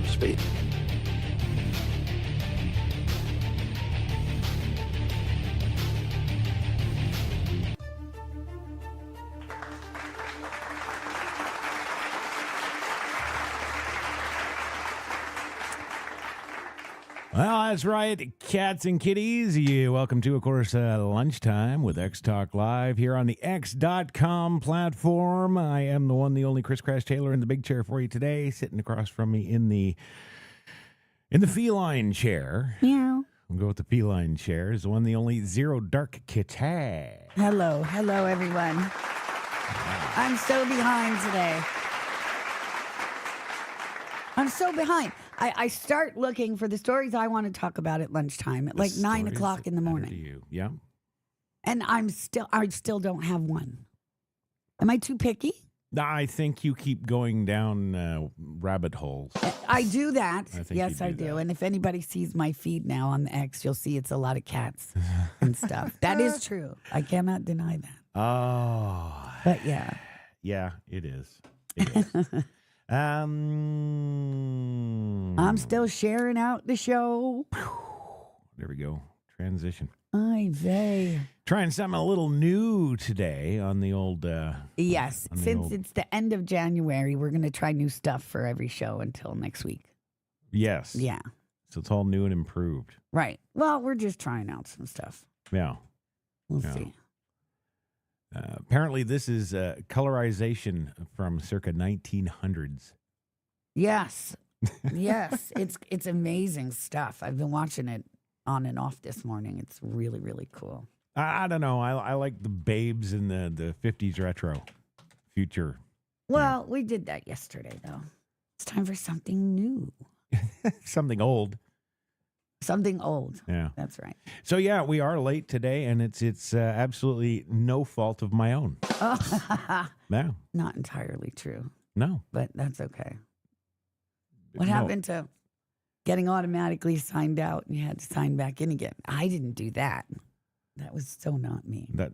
to speed. Well, that's right, cats and kitties. Welcome to, of course, Lunchtime with XtalkLIVE here on the X.com platform. I am the one, the only Chris Crash Taylor in the big chair for you today, sitting across from me in the feline chair. Meow. We'll go with the feline chair. Is the one, the only Zero Dark Kitty. Hello, everyone. I'm so behind today. I'm so behind. I start looking for the stories I want to talk about at lunchtime at like 9 o'clock in the morning. Yeah. And I still don't have one. Am I too picky? I think you keep going down rabbit holes. I do that. Yes, I do. And if anybody sees my feed now on the X, you'll see it's a lot of cats and stuff. That is true. I cannot deny that. Oh. But yeah. Yeah, it is. It is. I'm still sharing out the show. There we go. Transition. Vey. Trying something a little new today on the old. Yes, since it's the end of January, we're going to try new stuff for every show until next week. Yes. Yeah. So it's all new and improved. Right. Well, we're just trying out some stuff. Yeah. We'll see. Apparently, this is colorization from circa 1900s. Yes. Yes. It's amazing stuff. I've been watching it on and off this morning. It's really, really cool. I don't know. I like the babes in the 50s retro future. Well, we did that yesterday, though. It's time for something new. Something old. Something old. Yeah. That's right. So, yeah, we are late today, and it's absolutely no fault of my own. Oh, No. not entirely true, No. but that's okay. What No. happened to getting automatically signed out and you had to sign back in again? I didn't do that. That was so not me. That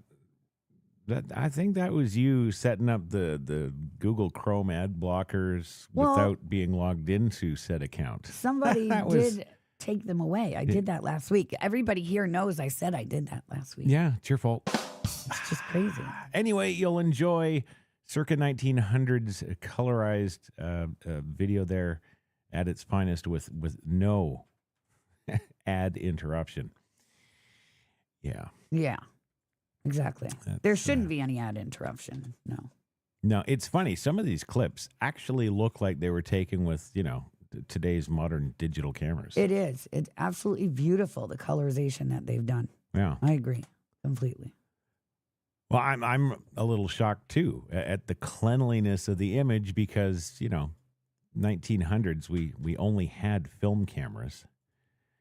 I think that was you setting up the Google Chrome ad blockers without being logged into said account. Somebody did take them away. I did that last week. Everybody here knows I said I did that last week. Yeah, it's your fault. It's just crazy. Anyway, you'll enjoy circa 1900s colorized video there at its finest with no ad interruption. Yeah. Yeah, exactly. There shouldn't be any ad interruption. No. No, it's funny. Some of these clips actually look like they were taken with, today's modern digital cameras. It is. It's absolutely beautiful, the colorization that they've done. Yeah. I agree completely. Well, I'm a little shocked, too, at the cleanliness of the image because, 1900s, we only had film cameras.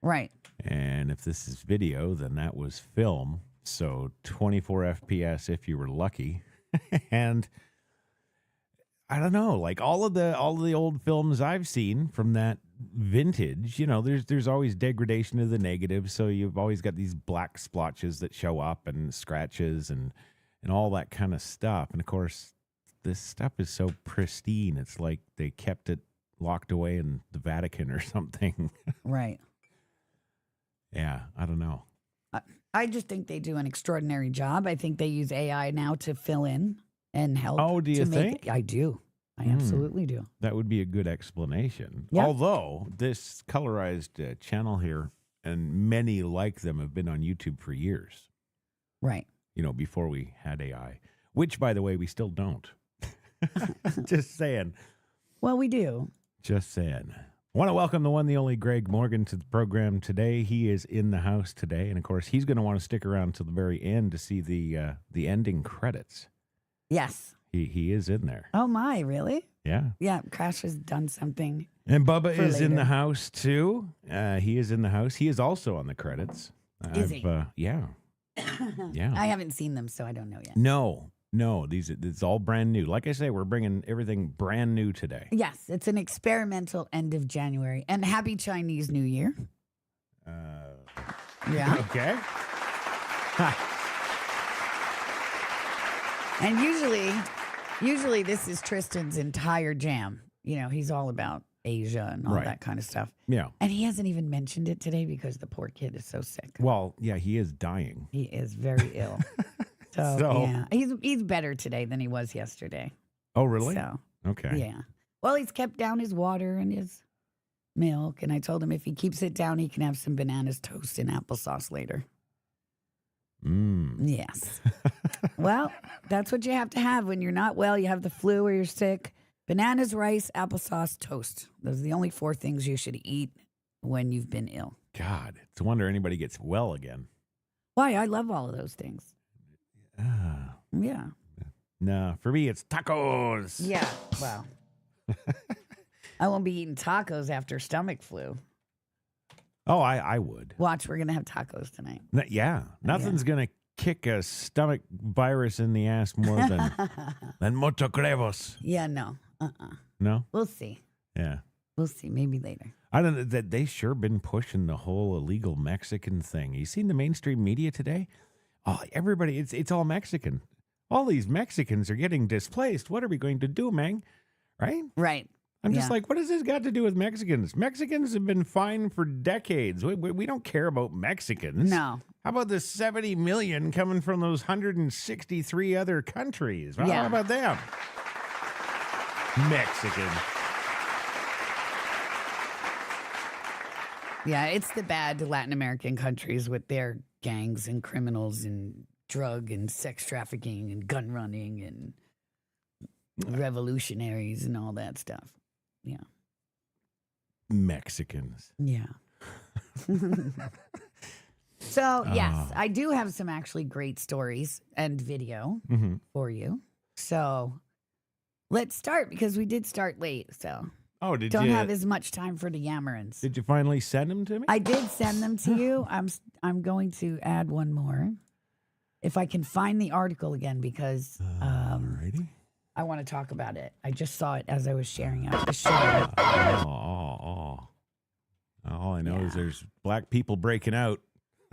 Right. And if this is video, then that was film. So 24 FPS if you were lucky. And I don't know, like all of the old films I've seen from that vintage, there's always degradation of the negative. So you've always got these black splotches that show up and scratches and all that kind of stuff. And of course, this stuff is so pristine. It's like they kept it locked away in the Vatican or something. Right. Yeah, I don't know. I just think they do an extraordinary job. I think they use AI now to fill in and help. Oh, do you think? I do. I absolutely do. That would be a good explanation. Yep. Although this colorized channel here and many like them have been on YouTube for years. Right. Before we had AI, which, by the way, we still don't. Just saying. Well, we do. Just saying. I want to welcome the one, the only Greg Morgan to the program today. He is in the house today. And, of course, he's going to want to stick around till the very end to see the ending credits. Yes. He is in there. Oh, my, really? Yeah. Yeah, Crash has done something. And Bubba is later. in the house, too. He is in the house. He is also on the credits. Is he? Yeah. Yeah. I haven't seen them, so I don't know yet. No, it's all brand new. Like I say, we're bringing everything brand new today. Yes, it's an experimental end of January. And happy Chinese New Year. Yeah. Okay. And usually this is Tristan's entire jam. He's all about Asia and all Right. that kind of stuff. Yeah. And he hasn't even mentioned it today because the poor kid is so sick. Well, yeah, he is dying. He is very ill. So, yeah, he's better today than he was yesterday. Oh, really? So, Okay. yeah. Well, he's kept down his water and his milk, and I told him if he keeps it down, he can have some bananas, toast, and applesauce later. Yes. Well, that's what you have to have when you're not well. You have the flu or you're sick. Bananas, rice, applesauce, toast. Those are the only 4 things you should eat when you've been ill. God, it's a wonder anybody gets well again. Why? I love all of those things. Yeah. No, for me, it's tacos. Yeah. Well, I won't be eating tacos after stomach flu. Oh, I would. Watch, we're going to have tacos tonight. Yeah. Nothing's going to kick a stomach virus in the ass more than motocrevos. Yeah, no. No? We'll see. Yeah. We'll see. Maybe later. I don't know. That they sure been pushing the whole illegal Mexican thing. You seen the mainstream media today? Oh, everybody, it's all Mexican. All these Mexicans are getting displaced. What are we going to do, man? Right? Right. I'm just like, what has this got to do with Mexicans? Mexicans have been fine for decades. We don't care about Mexicans. No. How about the 70 million coming from those 163 other countries? Well, Yeah. how about them? Mexican. Yeah, it's the bad Latin American countries with their gangs and criminals and drug and sex trafficking and gun running and revolutionaries and all that stuff. Yeah. Mexicans. Yeah. So, yes, I do have some actually great stories and video for you. So, let's start because we did start late. So, Oh, don't have as much time for the yammerins. Did you finally send them to me? I did send them to you. I'm going to add one more if I can find the article again because Alrighty. I want to talk about it. I just saw it as I was sharing out the show. All I know is there's black people breaking out.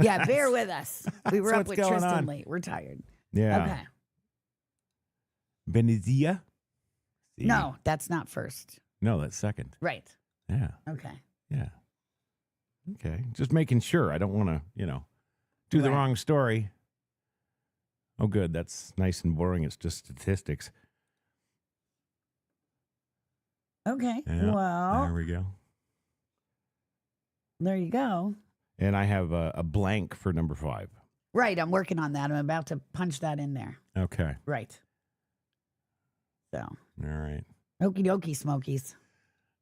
Yeah, bear with us. We were That's up with what's going Tristan on. late. We're tired. Yeah. Okay. Venezeya? See? No, that's not first. No, that's second. Right. Yeah. Okay. Yeah. Okay. Just making sure. I don't want to, do the Right. wrong story. Oh, good. That's nice and boring. It's just statistics. Okay. Yeah, Well, there we go. there you go. And I have a blank for number 5. Right. I'm working on that. I'm about to punch that in there. Okay. Right. So, All right. okie dokie, Smokies.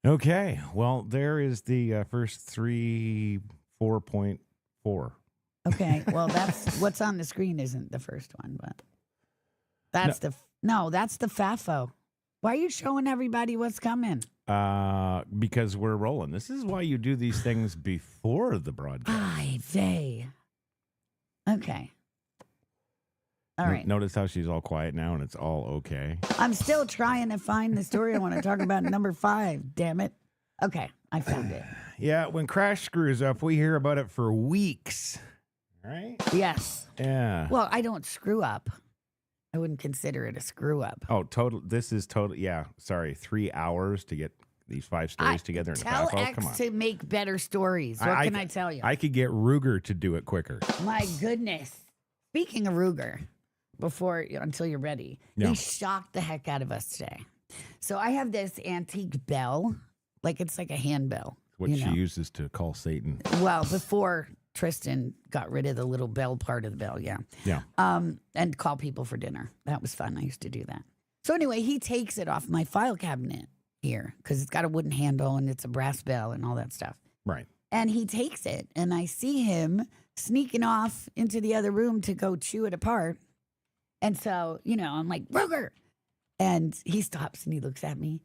Okay. Well, there is the first 4.4. Okay. Well, that's what's on the screen isn't the first one, but that's that's the FAFO. Why are you showing everybody what's coming? Because we're rolling. This is why you do these things before the broadcast. Ay vey. Okay. All right. Notice how she's all quiet now and it's all okay. I'm still trying to find the story I want to talk about number 5. Damn it. Okay. I found it. Yeah, when Crash screws up, we hear about it for weeks. All right? Yes. Yeah. Well, I don't screw up. I wouldn't consider it a screw up. Oh, total. This is total. Yeah. Sorry. 3 hours to get these 5 stories together in a Tell half hour. X Come on. to make better stories. What can I tell you? I could get Ruger to do it quicker. My goodness. Speaking of Ruger, until you're ready, Yeah. he shocked the heck out of us today. So I have this antique bell, it's like a handbell. What she uses to call Satan. Well, before Tristan got rid of the little bell part of the bell, yeah. Yeah. And call people for dinner. That was fun. I used to do that. So anyway, he takes it off my file cabinet here because it's got a wooden handle and it's a brass bell and all that stuff. Right. And he takes it, and I see him sneaking off into the other room to go chew it apart. And so, I'm like, Ruger. And he stops and he looks at me.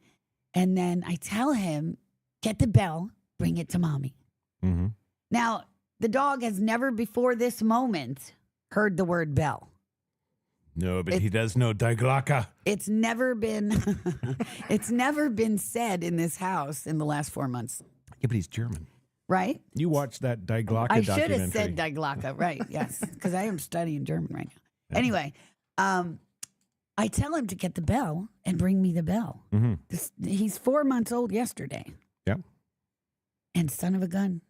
And then I tell him, get the bell, bring it to mommy. Mm-hmm. Now, the dog has never before this moment heard the word bell. No, but he does know Daiglaka. It's never been said in this house in the last 4 months. Yeah, but he's German. Right? You watched that Daiglaka I documentary. should have said Daiglaka, right? Yes, because I am studying German right now. Yeah. Anyway, I tell him to get the bell and bring me the bell. Mm-hmm. He's 4 months old yesterday. And son of a gun,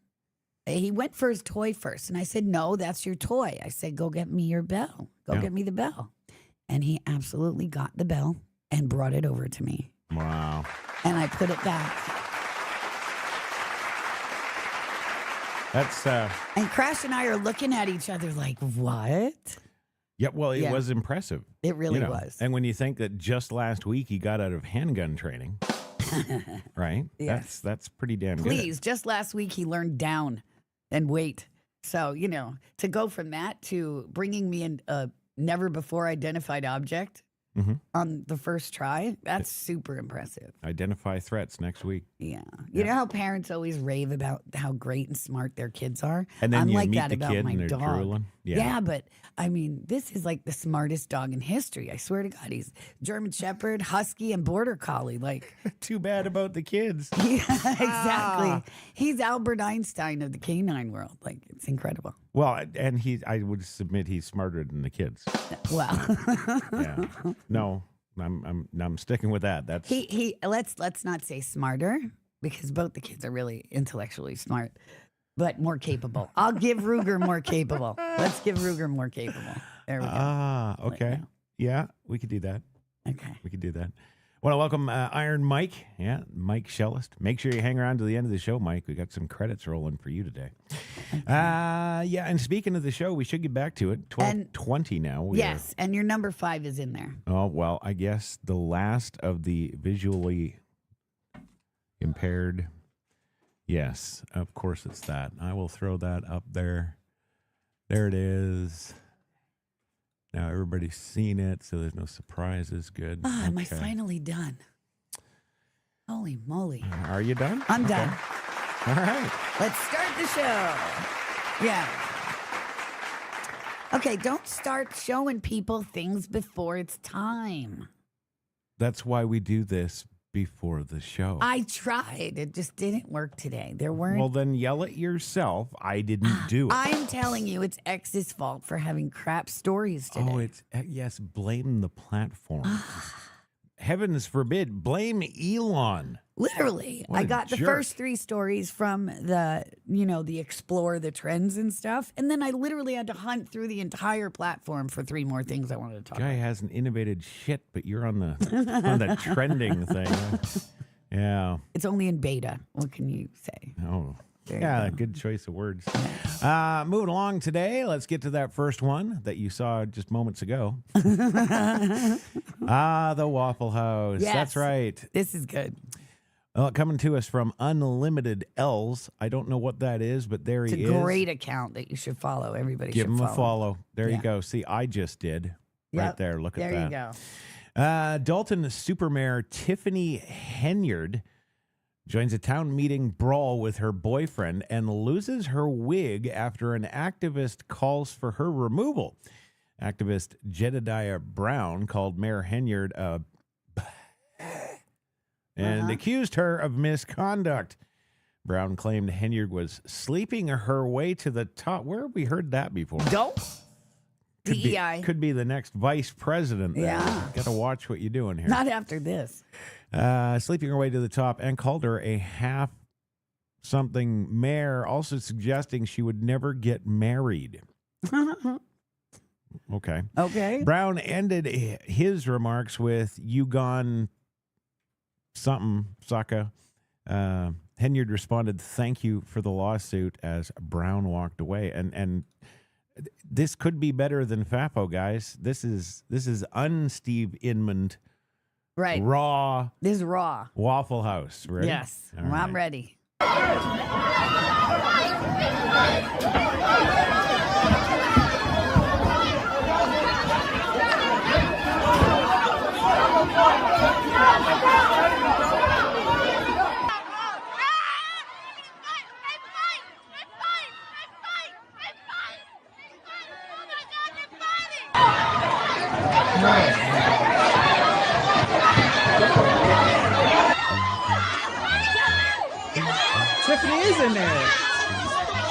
he went for his toy first. And I said, no, that's your toy. I said, go get me your bell. Go get me the bell. And he absolutely got the bell and brought it over to me. Wow. And I put it back. That's And Crash and I are looking at each other like, what? yeah, well, it was impressive. It really was. And when you think that just last week he got out of handgun training, right? Yes. That's pretty damn good. Please, just last week he learned down and wait. So, to go from that to bringing me in a never before identified object on the first try, that's super impressive. Identify threats next week. Yeah. You know how parents always rave about how great and smart their kids are? And then I'm you like meet that the about kid my and they're dog. drooling. Yeah, but I mean, this is like the smartest dog in history. I swear to God, he's German Shepherd, Husky, and Border Collie. Like, Too bad about the kids. yeah, exactly. He's Albert Einstein of the canine world. Like, it's incredible. Well, and I would submit he's smarter than the kids. Wow. Yeah. No, I'm sticking with that. That's he let's not say smarter, because both the kids are really intellectually smart, but more capable. I'll give Ruger more capable. Let's give Ruger more capable. There we go. Okay. Yeah, we could do that. Okay. We could do that. Want to welcome Iron Mike. Yeah, Mike Shellist. Make sure you hang around to the end of the show, Mike. We got some credits rolling for you today. Yeah, and speaking of the show, we should get back to it. 12:20 now. Yes, and your number 5 is in there. Oh, well, I guess the last of the visually impaired. Yes, of course it's that. I will throw that up there. There it is. Now everybody's seen it, so there's no surprises. Good. Am I finally done? Holy moly. Are you done? I'm done. All right. Let's start the show. Yeah. Okay, don't start showing people things before it's time. That's why we do this before the show. I tried. It just didn't work today. There weren't. Well, then yell at yourself. I didn't do it. I'm telling you, it's X's fault for having crap stories today. Oh, it's yes. Blame the platform. Heavens forbid. Blame Elon. Literally. What I a got the jerk. first 3 stories from the explore the trends and stuff. And then I literally had to hunt through the entire platform for 3 more things I wanted to talk Guy about. hasn't innovated shit, but you're on the trending thing. Yeah. It's only in beta. What can you say? Oh. There you Yeah, go. good choice of words. Moving along today, let's get to that first one that you saw just moments ago. The Waffle House. Yes. That's right. This is good. Coming to us from Unlimited L's. I don't know what that is, but there It's he a is. great account that you should follow. Everybody Give should him follow. a follow. There you Yeah. go. See, I just did. Right Yep. there. Look at There that. you go. Dalton Supermare Tiffany Henyard joins a town meeting brawl with her boyfriend and loses her wig after an activist calls for her removal. Activist Jedediah Brown called Mayor Henyard and accused her of misconduct. Brown claimed Henyard was sleeping her way to the top. Where have we heard that before? Don't. DEI. Could be the next vice president. There. Yeah. Got to watch what you're doing here. Not after this. Sleeping her way to the top and called her a half-something mayor, also suggesting she would never get married. Okay. Okay. Brown ended his remarks with, "You gone something, sucker." Henyard responded, "Thank you for the lawsuit," as Brown walked away. And this could be better than FAPO, guys. This is un-Steve Inman. Right. Raw This is raw. Waffle House, right? Yes. All Well, I'm right. ready. Tiffany is in there.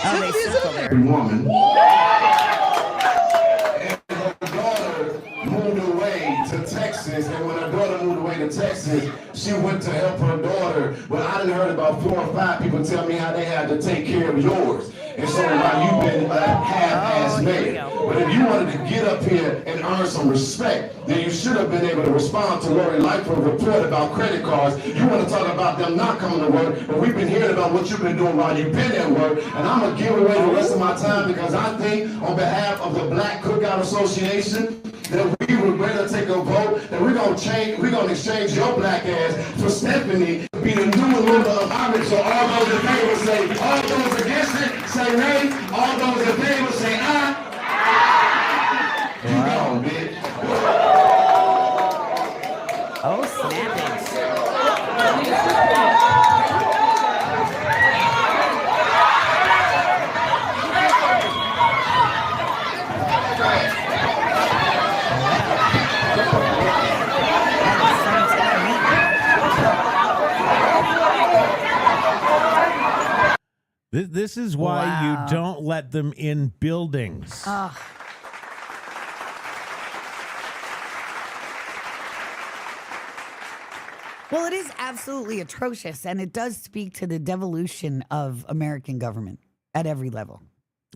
Oh, they circle there. woman. And her daughter moved away to Texas Texas, and when her daughter moved away to Texas, she went to help her daughter. But I done heard about 4 or 5 people tell me how they had to take care of yours. And so now you've been a half-ass man. But if you wanted to get up here and earn some respect, then you should have been able to respond to Lori Lightfoot's report about credit cards. You want to talk about them not coming to work, but we've been hearing about what you've been doing while you've been at work. And I'm going to give away the rest of my time because I think on behalf of the Black Cookout Association, that we would rather take a vote, that we're gonna exchange your black ass for Stephanie to be the new ruler of Ireland. So all those in favor say, all those against it say nay, all those in favor say aye. You gone, bitch. Oh, snapping. This is why you don't let them in buildings. Oh. Well, it is absolutely atrocious, and it does speak to the devolution of American government at every level.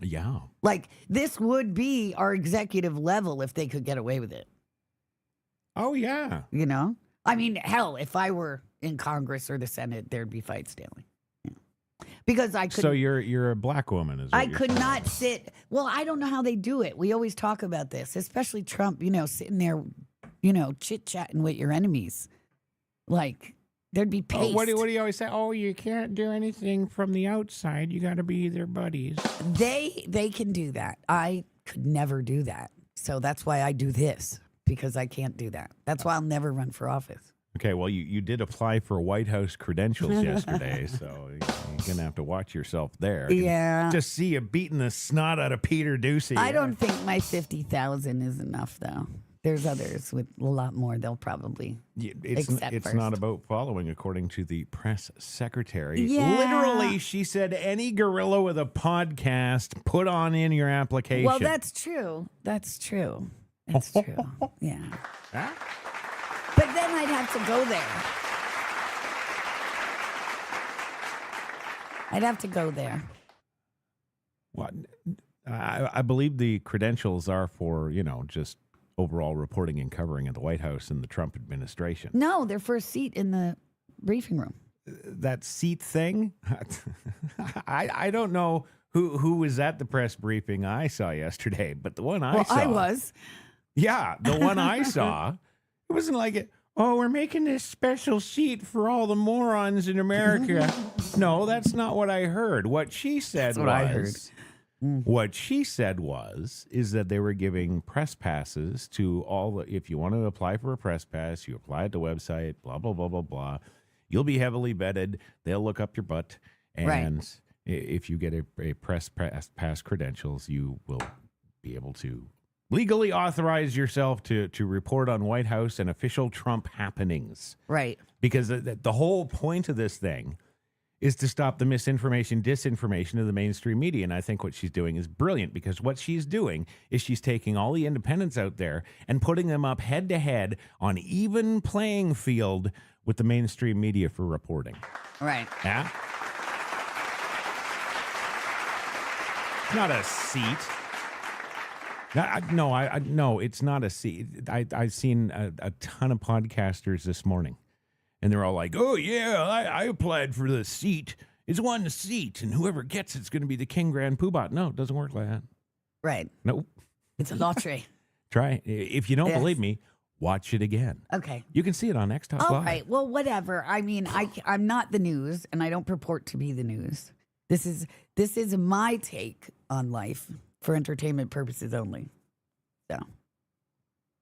Yeah. Like, this would be our executive level if they could get away with it. Oh, yeah. You know? I mean, hell, if I were in Congress or the Senate, there'd be fights daily. Because I could. So you're a black woman, is what I could not sit. Well, I don't know how they do it. We always talk about this, especially Trump. You know, sitting there, you know, chit chatting with your enemies. Like there'd be paste. Oh, what do you always say? Oh, you can't do anything from the outside. You got to be their buddies. They can do that. I could never do that. So that's why I do this, because I can't do that. That's why I'll never run for office. Okay, well, you did apply for White House credentials yesterday, so you're going to have to watch yourself there. Yeah. Just see you beating the snot out of Peter Ducey. I don't think my 50,000 is enough, though. There's others with a lot more they'll probably accept It's first. not about following, according to the press secretary. Yeah. Literally, she said, any gorilla with a podcast, put on in your application. Well, that's true. That's true. It's true. Yeah. Huh? But then I'd have to go there. I'd have to go there. Well, I believe the credentials are for, just overall reporting and covering of the White House and the Trump administration. No, they're for a seat in the briefing room. That seat thing, I don't know who was at the press briefing I saw yesterday, but the one I saw. I was. Yeah, the one I saw, it wasn't like, we're making this special seat for all the morons in America. No, that's not what I heard. What she said What she said is that they were giving press passes to if you want to apply for a press pass, you apply at the website, blah, blah, blah, blah, blah. You'll be heavily vetted. They'll look up your butt. And if you get a press pass credentials, you will be able to legally authorize yourself to report on White House and official Trump happenings. Right. Because the whole point of this thing is to stop the misinformation, disinformation of the mainstream media. And I think what she's doing is brilliant, because what she's doing is she's taking all the independents out there and putting them up head to head on even playing field with the mainstream media for reporting. Right. Yeah. It's not a seat. No, it's not a seat. I've seen a ton of podcasters this morning. And they're all like, oh, yeah, I applied for the seat. It's one seat, and whoever gets it's going to be the King Grand Poobah. No, it doesn't work like that. Right. Nope. It's a lottery. Try it. If you don't believe me, watch it again. Okay. You can see it on XtalkLIVE. All right. Well, whatever. I mean, I'm not the news, and I don't purport to be the news. This is my take on life for entertainment purposes only. So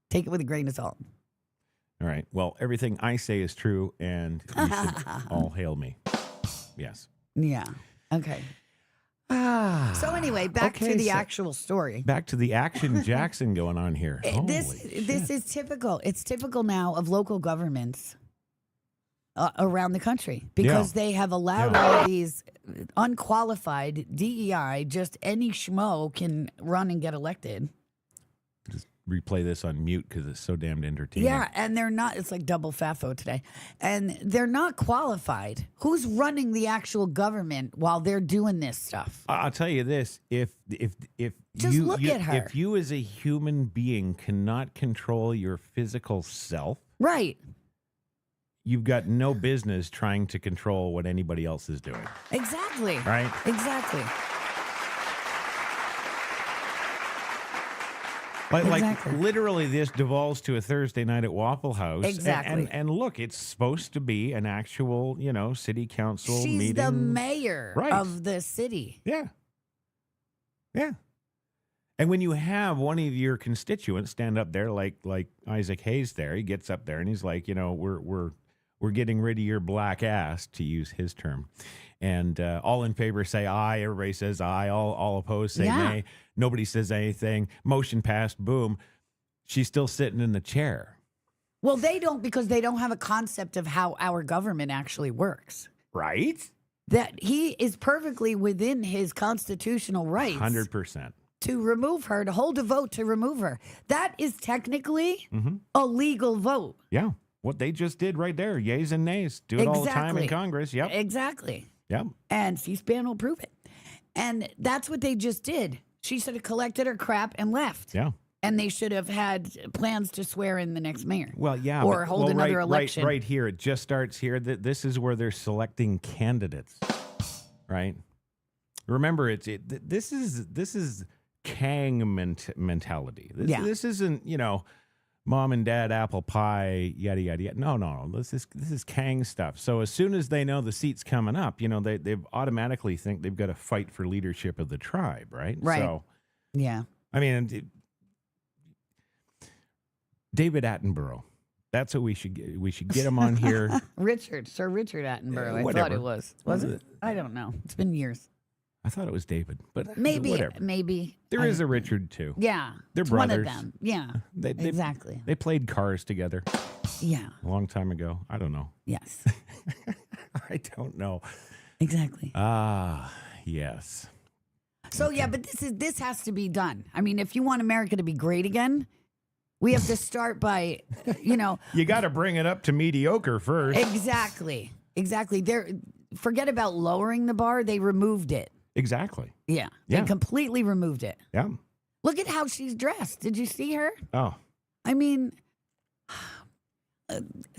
take it with a grain of salt. All right. Well, everything I say is true, and you should all hail me. Yes. Yeah. Okay. So anyway, back to the actual story. Back to the action Jackson going on here. This is typical. It's typical now of local governments around the country, because they have allowed all these unqualified DEI, just any schmo can run and get elected. replay this on mute because it's so damned entertaining. Yeah, and they're not. It's like double FAFO today, and they're not qualified. Who's running the actual government while they're doing this stuff? I'll tell you this: if Just look at her. if you as a human being cannot control your physical self, Right. you've got no business trying to control what anybody else is doing. Exactly. Right? Exactly. Like literally, this devolves to a Thursday night at Waffle House. Exactly. And look, it's supposed to be an actual, city council She's meeting. the mayor Right. of the city. Yeah. Yeah. And when you have one of your constituents stand up there, like Isaac Hayes there, he gets up there and he's like, we're getting rid of your black ass, to use his term. And all in favor say aye. Everybody says aye. All opposed say nay. Nobody says anything. Motion passed. Boom. She's still sitting in the chair. Well, they don't, because they don't have a concept of how our government actually works. Right? That he is perfectly within his constitutional rights 100%. to remove her, to hold a vote to remove her. That is technically a legal vote. Yeah. What they just did right there. Yays and nays. Do it all the time in Congress. Yep. Exactly. Yep. And C-SPAN will prove it. And that's what they just did. She should have collected her crap and left. Yeah. And they should have had plans to swear in the next mayor. Well, yeah. Or hold another election. Right here. It just starts here. This is where they're selecting candidates. Right? Remember, this is Kang mentality. This isn't, mom and dad apple pie, yada, yada, yada. No. This is Kang stuff. So as soon as they know the seat's coming up, they automatically think they've got to fight for leadership of the tribe, right? Right. So, yeah. I mean, David Attenborough. That's what we should get. We should get him on here. Sir Richard Attenborough. I Whatever. thought it was. Was it? I don't know. It's been years. I thought it was David, but Maybe. whatever. Maybe. There is a Richard too. Yeah. They're it's brothers. One of them. Yeah. Exactly. They played Cars together Yeah. a long time ago. I don't know. Yes. I don't know. Exactly. Yes. So yeah, but this has to be done. I mean, if you want America to be great again, we have to start by, You got to bring it up to mediocre first. Exactly. Forget about lowering the bar. They removed it. Exactly. Yeah. Yeah. They completely removed it. Yeah. Look at how she's dressed. Did you see her? Oh. I mean,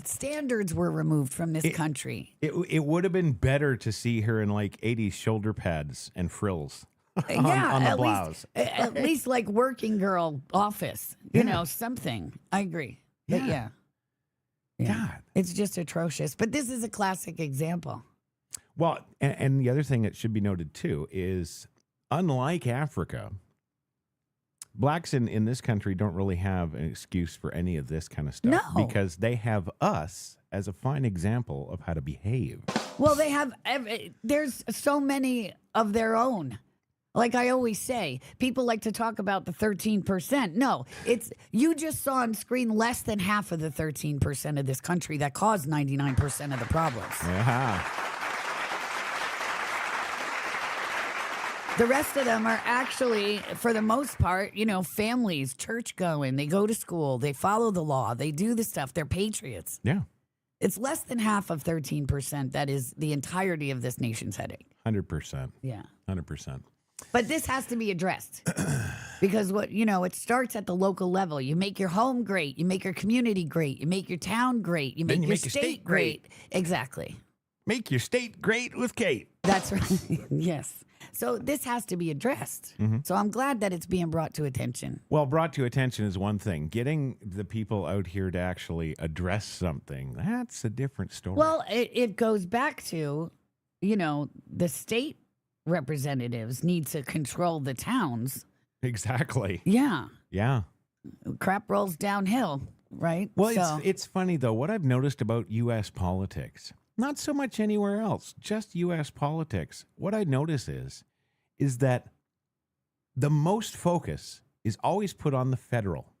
standards were removed from this country. It would have been better to see her in like 80s shoulder pads and frills on the blouse. At least like working girl office, something. I agree. But yeah. God. It's just atrocious. But this is a classic example. Well, and the other thing that should be noted too is, unlike Africa, blacks in this country don't really have an excuse for any of this kind of stuff. No. Because they have us as a fine example of how to behave. Well, they have, there's so many of their own. Like I always say, people like to talk about the 13%. No, you just saw on screen less than half of the 13% of this country that caused 99% of the problems. Yeah. The rest of them are actually, for the most part, families, church going. They go to school. They follow the law. They do the stuff. They're patriots. Yeah. It's less than half of 13% that is the entirety of this nation's headache. 100%. Yeah. 100%. But this has to be addressed because it starts at the local level. You make your home great. You make your community great. You make your town great. You make your state great. Exactly. Make your state great with Kate. That's right. Yes. So this has to be addressed. Mm-hmm. So I'm glad that it's being brought to attention. Well, brought to attention is one thing. Getting the people out here to actually address something, that's a different story. Well, it goes back to, the state representatives need to control the towns. Exactly. Yeah. Yeah. Crap rolls downhill, right? Well, it's funny, though. What I've noticed about U.S. politics, not so much anywhere else, just U.S. politics. What I notice is that the most focus is always put on the federal.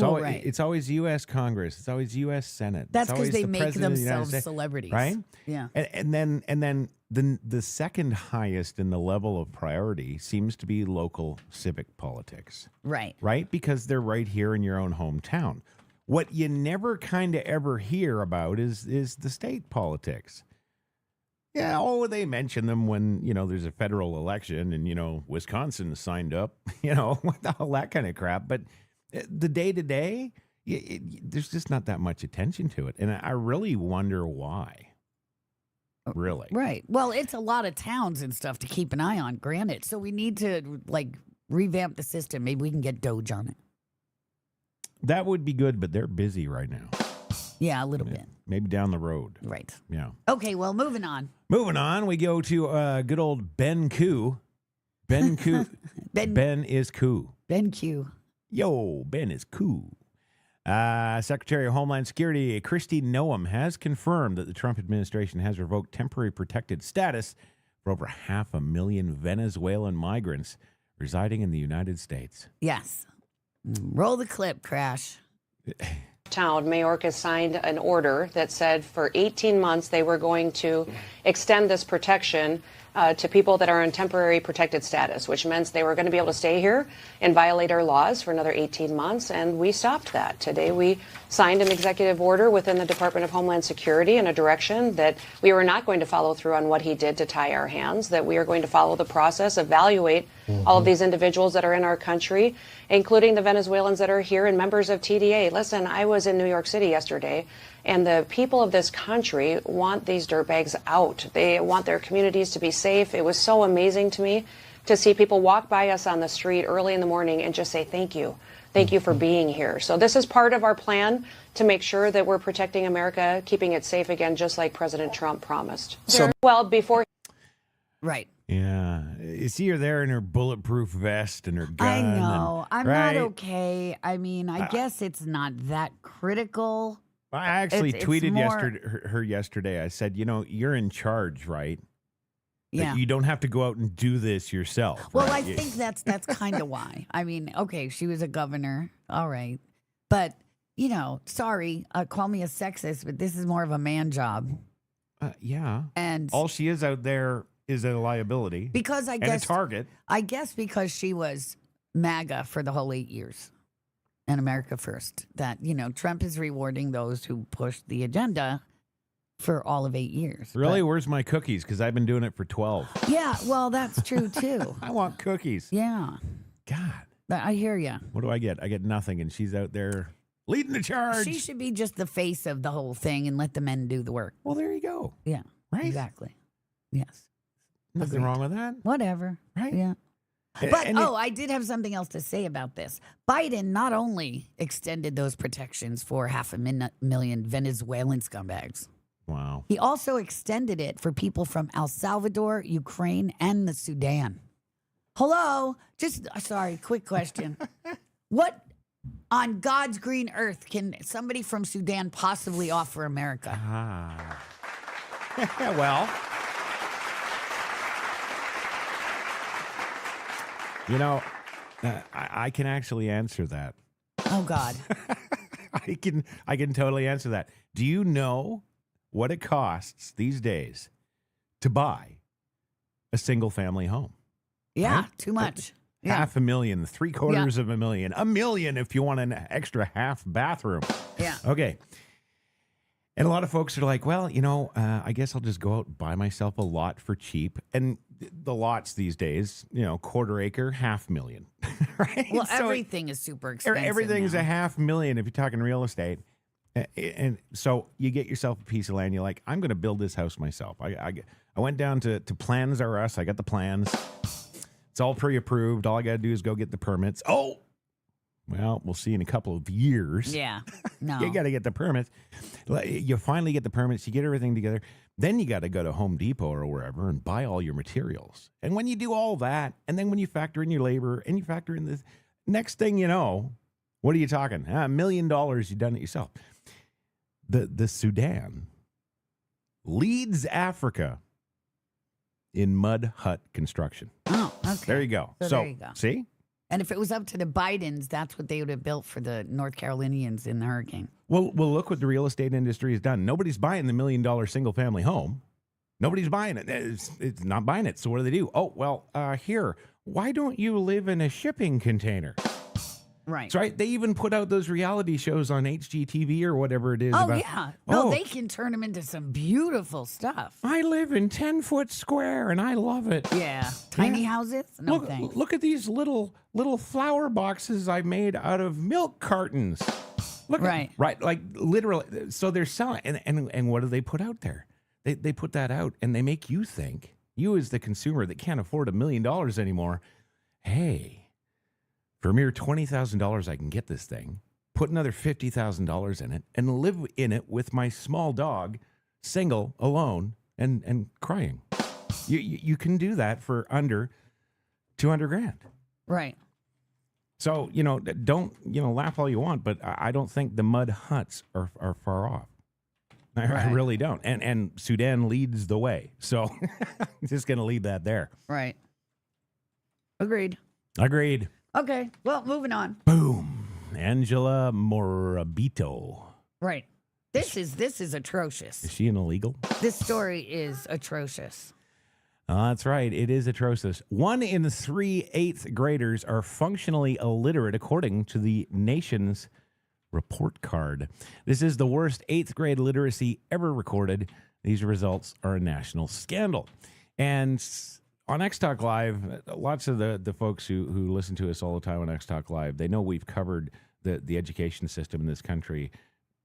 Right. It's always U.S. Congress. It's always U.S. Senate. That's It's because always they the make President of the United themselves States, celebrities. right? Yeah. And then the second highest in the level of priority seems to be local civic politics, Right. right? Because they're right here in your own hometown. What you never kind of ever hear about is the state politics. Yeah, they mention them when, there's a federal election and, Wisconsin signed up, what the hell, that kind of crap. But the day-to-day, there's just not that much attention to it. And I really wonder why. Really? Right. Well, it's a lot of towns and stuff to keep an eye on, granted. So we need to, revamp the system. Maybe we can get Doge on it. That would be good, but they're busy right now. Yeah, a little bit. Maybe down the road. Right. Yeah. Okay, well, moving on. Moving on, we go to good old Ben Koo. Ben Koo. Ben is cool. Ben Q. Yo, Ben is cool. Secretary of Homeland Security Kristi Noem has confirmed that the Trump administration has revoked temporary protected status for over 500,000 Venezuelan migrants residing in the United States. Yes. Roll the clip, Crash. Town, Mayorkas signed an order that said for 18 months they were going to extend this protection to people that are in temporary protected status, which meant they were going to be able to stay here and violate our laws for another 18 months, and we stopped that. Today we signed an executive order within the Department of Homeland Security in a direction that we were not going to follow through on what he did to tie our hands, that we are going to follow the process, evaluate all of these individuals that are in our country, including the Venezuelans that are here and members of TDA. Listen, I was in New York City yesterday, and the people of this country want these dirtbags out. They want their communities to be safe. It was so amazing to me to see people walk by us on the street early in the morning and just say, thank you. Thank you for being here. So this is part of our plan to make sure that we're protecting America, keeping it safe again, just like President Trump promised. Before. Right. Yeah. You see her there in her bulletproof vest and her gun. I know. I'm right? not okay. I mean, I guess it's not that critical. I actually It's tweeted more- her yesterday. I said, you're in charge, right? Yeah. You don't have to go out and do this yourself. Well, right? I think that's kind of why. I mean, okay, she was a governor. All right. But, sorry, call me a sexist, but this is more of a man job. Yeah. And all she is out there is a liability. because I and guess a target. I guess because she was MAGA for the whole 8 years and America First, that, Trump is rewarding those who pushed the agenda for all of 8 years. Really? But, Where's my cookies? Because I've been doing it for 12. yeah, well, that's true too. I want cookies. Yeah. God. I hear you. What do I get? I get nothing, and she's out there leading the charge. She should be just the face of the whole thing and let the men do the work. Well, there you go. Yeah. Right? Exactly. Yes. Nothing Agreed. wrong with that. Whatever. Right? Yeah. A- But, and I did have something else to say about this. Biden not only extended those protections for 500,000 Venezuelan scumbags, wow. he also extended it for people from El Salvador, Ukraine, and the Sudan. Hello? Quick question. What on God's green earth can somebody from Sudan possibly offer America? Ah. Well, I can actually answer that. Oh, God. I can totally answer that. Do you know what it costs these days to buy a single family home? Yeah, Right? too much. Yeah. 500,000, 750,000, $1 million if you want an extra half bathroom. Yeah. Okay. And a lot of folks are like, well, I guess I'll just go out and buy myself a lot for cheap. And the lots these days, quarter acre, 500,000. Right? Well, So everything is super expensive. everything's now. a 500,000 if you're talking real estate. And so you get yourself a piece of land. You're like, I'm going to build this house myself. I went down to Plans R Us. I got the plans. It's all pre-approved. All I got to do is go get the permits. Oh, well, we'll see in a couple of years. Yeah. No. You got to get the permits. You finally get the permits. You get everything together. Then you got to go to Home Depot or wherever and buy all your materials. And when you do all that, and then when you factor in your labor and you factor in this, next thing you know, what are you talking? $1 million, you've done it yourself. The Sudan leads Africa in mud hut construction. Oh, okay. There you go. So there you go. See? And if it was up to the Bidens, that's what they would have built for the North Carolinians in the hurricane. Well, look what the real estate industry has done. Nobody's buying the $1 million single-family home. Nobody's buying it. It's not buying it. So what do? Oh, well, here, why don't you live in a shipping container? Right. So they even put out those reality shows on HGTV or whatever it is. Oh, about, yeah. No, they can turn them into some beautiful stuff. I live in 10-foot square and I love it. Yeah. Tiny houses? No thanks. Look at these little flower boxes I made out of milk cartons. Look right. Right. Like literally. So they're selling. And what do they put out there? They put that out and they make you think, you as the consumer that can't afford $1 million anymore, hey, for a mere $20,000, I can get this thing, put another $50,000 in it, and live in it with my small dog, single, alone, and crying. You can do that for under $200,000. Right. So, don't, laugh all you want, but I don't think the mud huts are far off. I really don't. And Sudan leads the way. So I'm just going to leave that there. Right. Agreed. Okay. Well, moving on. Boom. Angela Morabito. Right. This is atrocious. Is she an illegal? This story is atrocious. That's right. It is atrocious. 1 in 3 8th graders are functionally illiterate, according to the nation's report card. This is the worst 8th grade literacy ever recorded. These results are a national scandal. And on XtalkLIVE, lots of the folks who listen to us all the time on XtalkLIVE, they know we've covered the education system in this country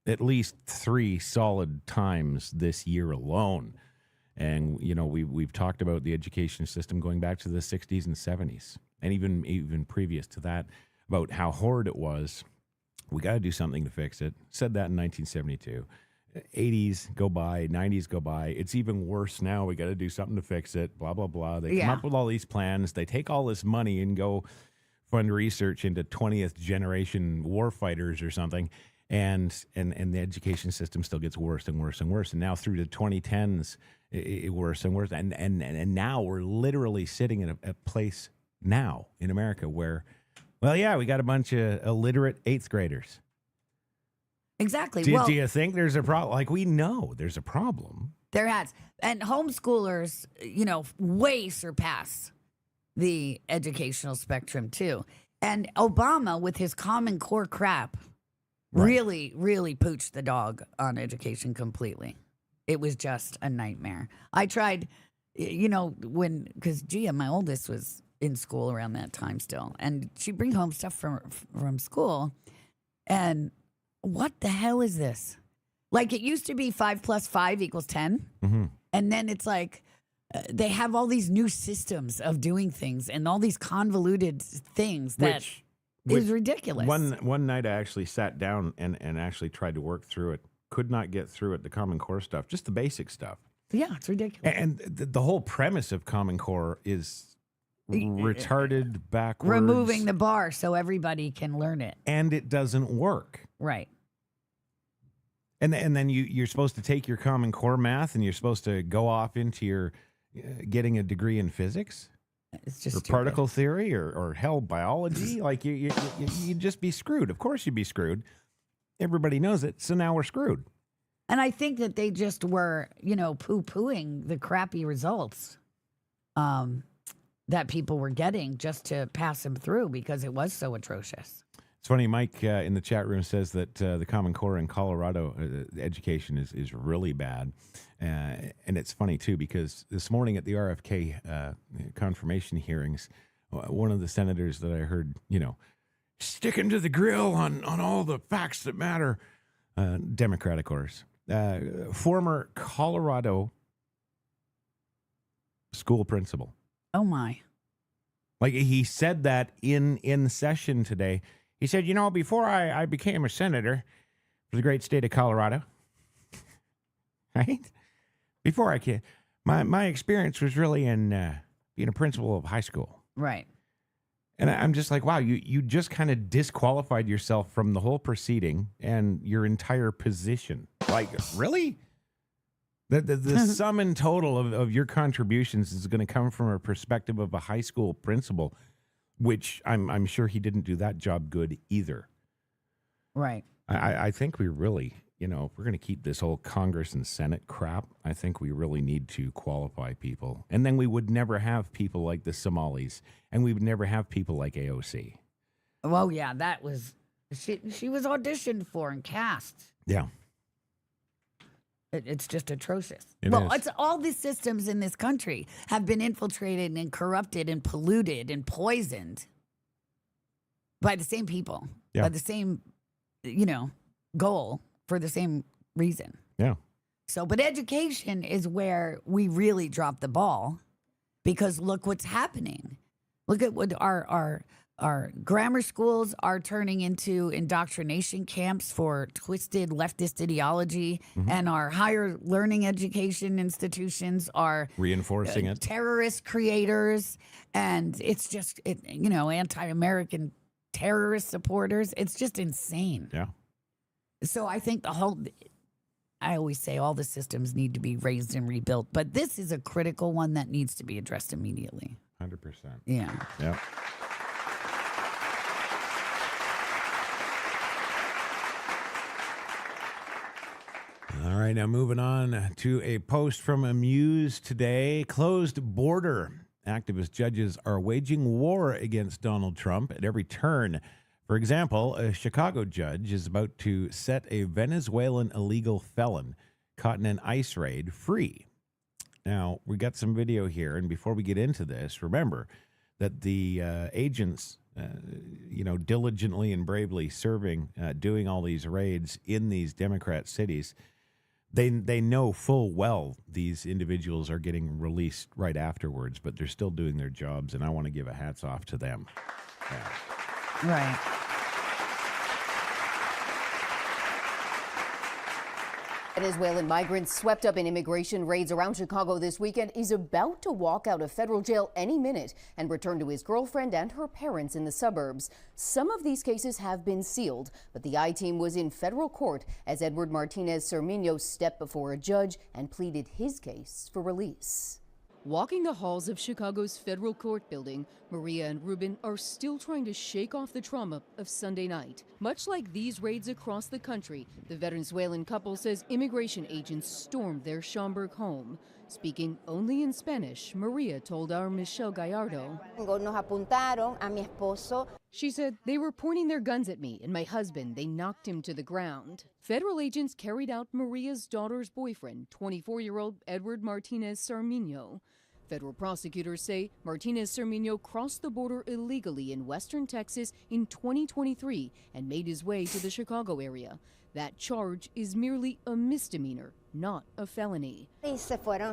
at least 3 solid times this year alone. And, we've talked about the education system going back to the 60s and 70s, and even previous to that, about how horrid it was. We got to do something to fix it. Said that in 1972. 80s go by, 90s go by. It's even worse now. We got to do something to fix it, blah, blah, blah. They come up with all these plans. They take all this money and go fund research into 20th generation war fighters or something. And the education system still gets worse and worse and worse. And now through the 2010s, worse and worse. And now we're literally sitting in a place now in America where, well, yeah, we got a bunch of illiterate 8th graders. Exactly. Do you think there's a problem? Like, we know there's a problem. There has. And homeschoolers, way surpass the educational spectrum, too. And Obama, with his Common Core crap, really, really pooched the dog on education completely. It was just a nightmare. I tried, because Gia, my oldest, was in school around that time still. And she'd bring home stuff from school. And what the hell is this? Like, it used to be 5 + 5 = 10. Mm-hmm. And then it's like they have all these new systems of doing things and all these convoluted things that is ridiculous. One night I actually sat down and actually tried to work through it. Could not get through it, the Common Core stuff, just the basic stuff. Yeah, it's ridiculous. And the whole premise of Common Core is retarded, backwards. Removing the bar so everybody can learn it. And it doesn't work. Right. And then you're supposed to take your Common Core math and you're supposed to go off into your getting a degree in physics. It's just or particle theory or hell biology. Like you'd just be screwed. Of course you'd be screwed. Everybody knows it. So now we're screwed. And I think that they just were, poo-pooing the crappy results that people were getting just to pass them through because it was so atrocious. It's funny, Mike in the chat room says that the Common Core in Colorado education is really bad. And it's funny, too, because this morning at the RFK confirmation hearings, one of the senators that I heard, sticking to the grill on all the facts that matter, Democrat, of course, former Colorado school principal. Oh, my. Like, he said that in session today. He said, before I became a senator for the great state of Colorado, right? Before I came, my experience was really in being a principal of high school. Right. And I'm just like, wow, you just kind of disqualified yourself from the whole proceeding and your entire position. Like, really? The sum and total of your contributions is going to come from a perspective of a high school principal. which I'm sure he didn't do that job good either. Right. I think we really, if we're going to keep this whole Congress and Senate crap, I think we really need to qualify people. And then we would never have people like the Somalis, and we would never have people like AOC. Well, yeah, that was, she was auditioned for and cast. Yeah. It's just atrocious. It Well, is. it's all the systems in this country have been infiltrated and corrupted and polluted and poisoned by the same people, Yeah. by the same, goal for the same reason. Yeah. So, but education is where we really drop the ball, because look what's happening. Look at what our grammar schools are turning into indoctrination camps for twisted leftist ideology, and our higher learning education institutions are Reinforcing it. terrorist creators, and it's just anti-American terrorist supporters. It's just insane. Yeah. So I think I always say all the systems need to be raised and rebuilt, but this is a critical one that needs to be addressed immediately. 100%. Yeah. Yeah. All right, now moving on to a post from Amuse today. Closed border. Activist judges are waging war against Donald Trump at every turn. For example, a Chicago judge is about to set a Venezuelan illegal felon caught in an ICE raid free. Now, we got some video here, and before we get into this, remember that the agents, diligently and bravely serving, doing all these raids in these Democrat cities, they know full well these individuals are getting released right afterwards, but they're still doing their jobs, and I want to give a hats off to them. Yeah. Right. Venezuelan migrants swept up in immigration raids around Chicago this weekend is about to walk out of federal jail any minute and return to his girlfriend and her parents in the suburbs. Some of these cases have been sealed, but the I-team was in federal court as Edward Martinez Cermeño stepped before a judge and pleaded his case for release. Walking the halls of Chicago's federal court building, Maria and Ruben are still trying to shake off the trauma of Sunday night. Much like these raids across the country, the Venezuelan couple says immigration agents stormed their Schaumburg home. Speaking only in Spanish, Maria told our Michelle Gallardo. Nos apuntaron a mi esposo. She said they were pointing their guns at me and my husband. They knocked him to the ground. Federal agents carried out Maria's daughter's boyfriend, 24-year-old Edward Martinez Cermeño. Federal prosecutors say Martinez Cermeño crossed the border illegally in western Texas in 2023 and made his way to the Chicago area. That charge is merely a misdemeanor, not a felony. Somebody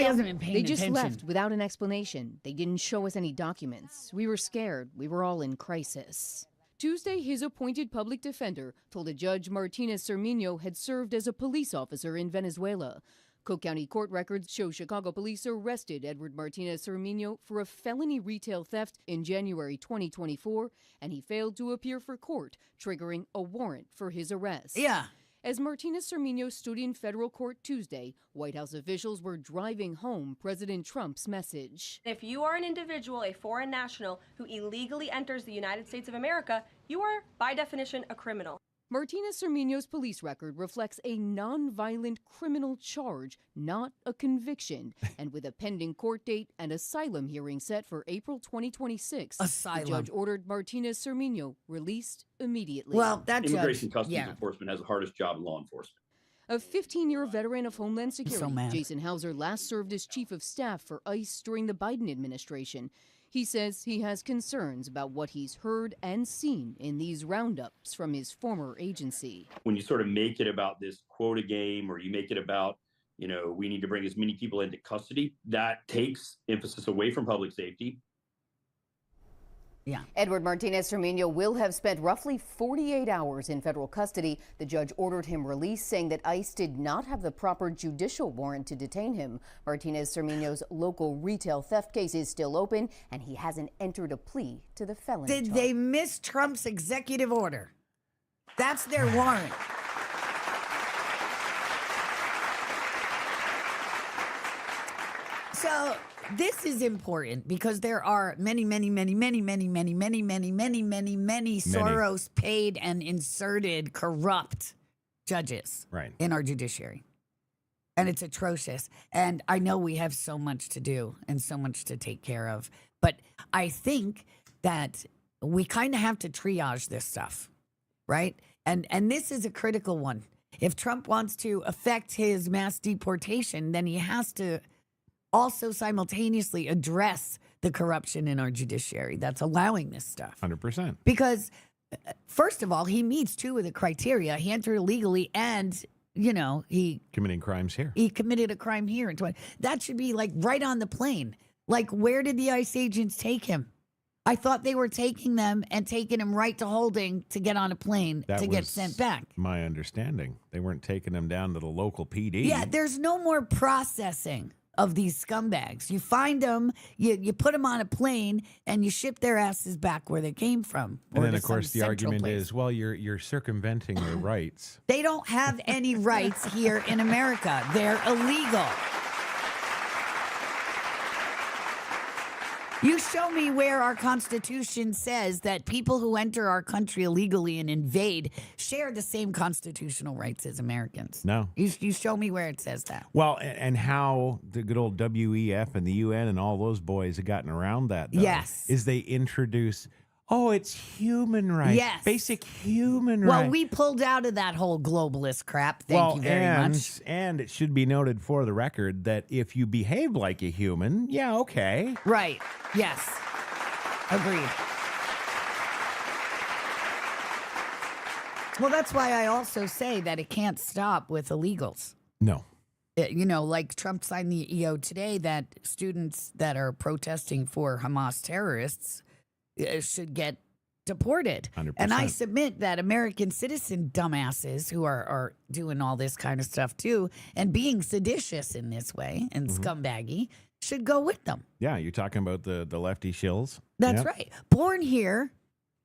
hasn't been paying They just attention. left without an explanation. They didn't show us any documents. We were scared. We were all in crisis. Tuesday, his appointed public defender told a judge Martinez Cermeño had served as a police officer in Venezuela. Cook County court records show Chicago police arrested Edward Martinez Cermeño for a felony retail theft in January 2024, and he failed to appear for court, triggering a warrant for his arrest. Yeah. As Martinez Cermeño stood in federal court Tuesday, White House officials were driving home President Trump's message. If you are an individual, a foreign national, who illegally enters the United States of America, you are, by definition, a criminal. Martinez Cermeño's police record reflects a non-violent criminal charge, not a conviction. And with a pending court date and asylum hearing set for April 2026, Asylum. the judge ordered Martinez Cermeño released immediately. Well, that Immigration judge, Customs yeah. Enforcement has the hardest job in law enforcement. A 15-year veteran of Homeland Security, mad. Jason Hauser last served as chief of staff for ICE during the Biden administration. He says he has concerns about what he's heard and seen in these roundups from his former agency. When you sort of make it about this quota game, or you make it about, we need to bring as many people into custody, that takes emphasis away from public safety. Yeah. Edward Martinez Cermeño will have spent roughly 48 hours in federal custody. The judge ordered him released, saying that ICE did not have the proper judicial warrant to detain him. Martinez Cermeño's local retail theft case is still open, and he hasn't entered a plea to the felony Did charge. they miss Trump's executive order? That's their warrant. So this is important because there are many Soros paid and inserted corrupt judges in our judiciary. And it's atrocious. And I know we have so much to do and so much to take care of. But I think that we kind of have to triage this stuff, right? And this is a critical one. If Trump wants to affect his mass deportation, then he has to also simultaneously address the corruption in our judiciary that's allowing this stuff. 100%. Because, first of all, he meets two of the criteria. He entered illegally and, he... committing crimes here. He committed a crime here. That should be, like, right on the plane. Like, where did the ICE agents take him? I thought they were taking them and taking him right to holding to get on a plane to get sent back. My understanding. They weren't taking him down to the local PD. Yeah, there's no more processing of these scumbags. You find them, you put them on a plane, and you ship their asses back where they came from. And then, of course, the argument is, well, you're circumventing their rights. They don't have any rights here in America. They're illegal. You show me where our Constitution says that people who enter our country illegally and invade share the same constitutional rights as Americans. No. You show me where it says that. Well, and how the good old WEF and the UN and all those boys have gotten around that, though, yes, is they introduce, it's human rights. Yes. Basic human rights. Well, we pulled out of that whole globalist crap. Thank you very much. And it should be noted for the record that if you behave like a human, yeah, okay. Right. Yes. Agreed. Well, that's why I also say that it can't stop with illegals. No. Like Trump signed the EO today that students that are protesting for Hamas terrorists should get deported. 100%. And I submit that American citizen dumbasses who are doing all this kind of stuff too and being seditious in this way and scumbaggy should go with them. Yeah, you're talking about the lefty shills. That's right. Born here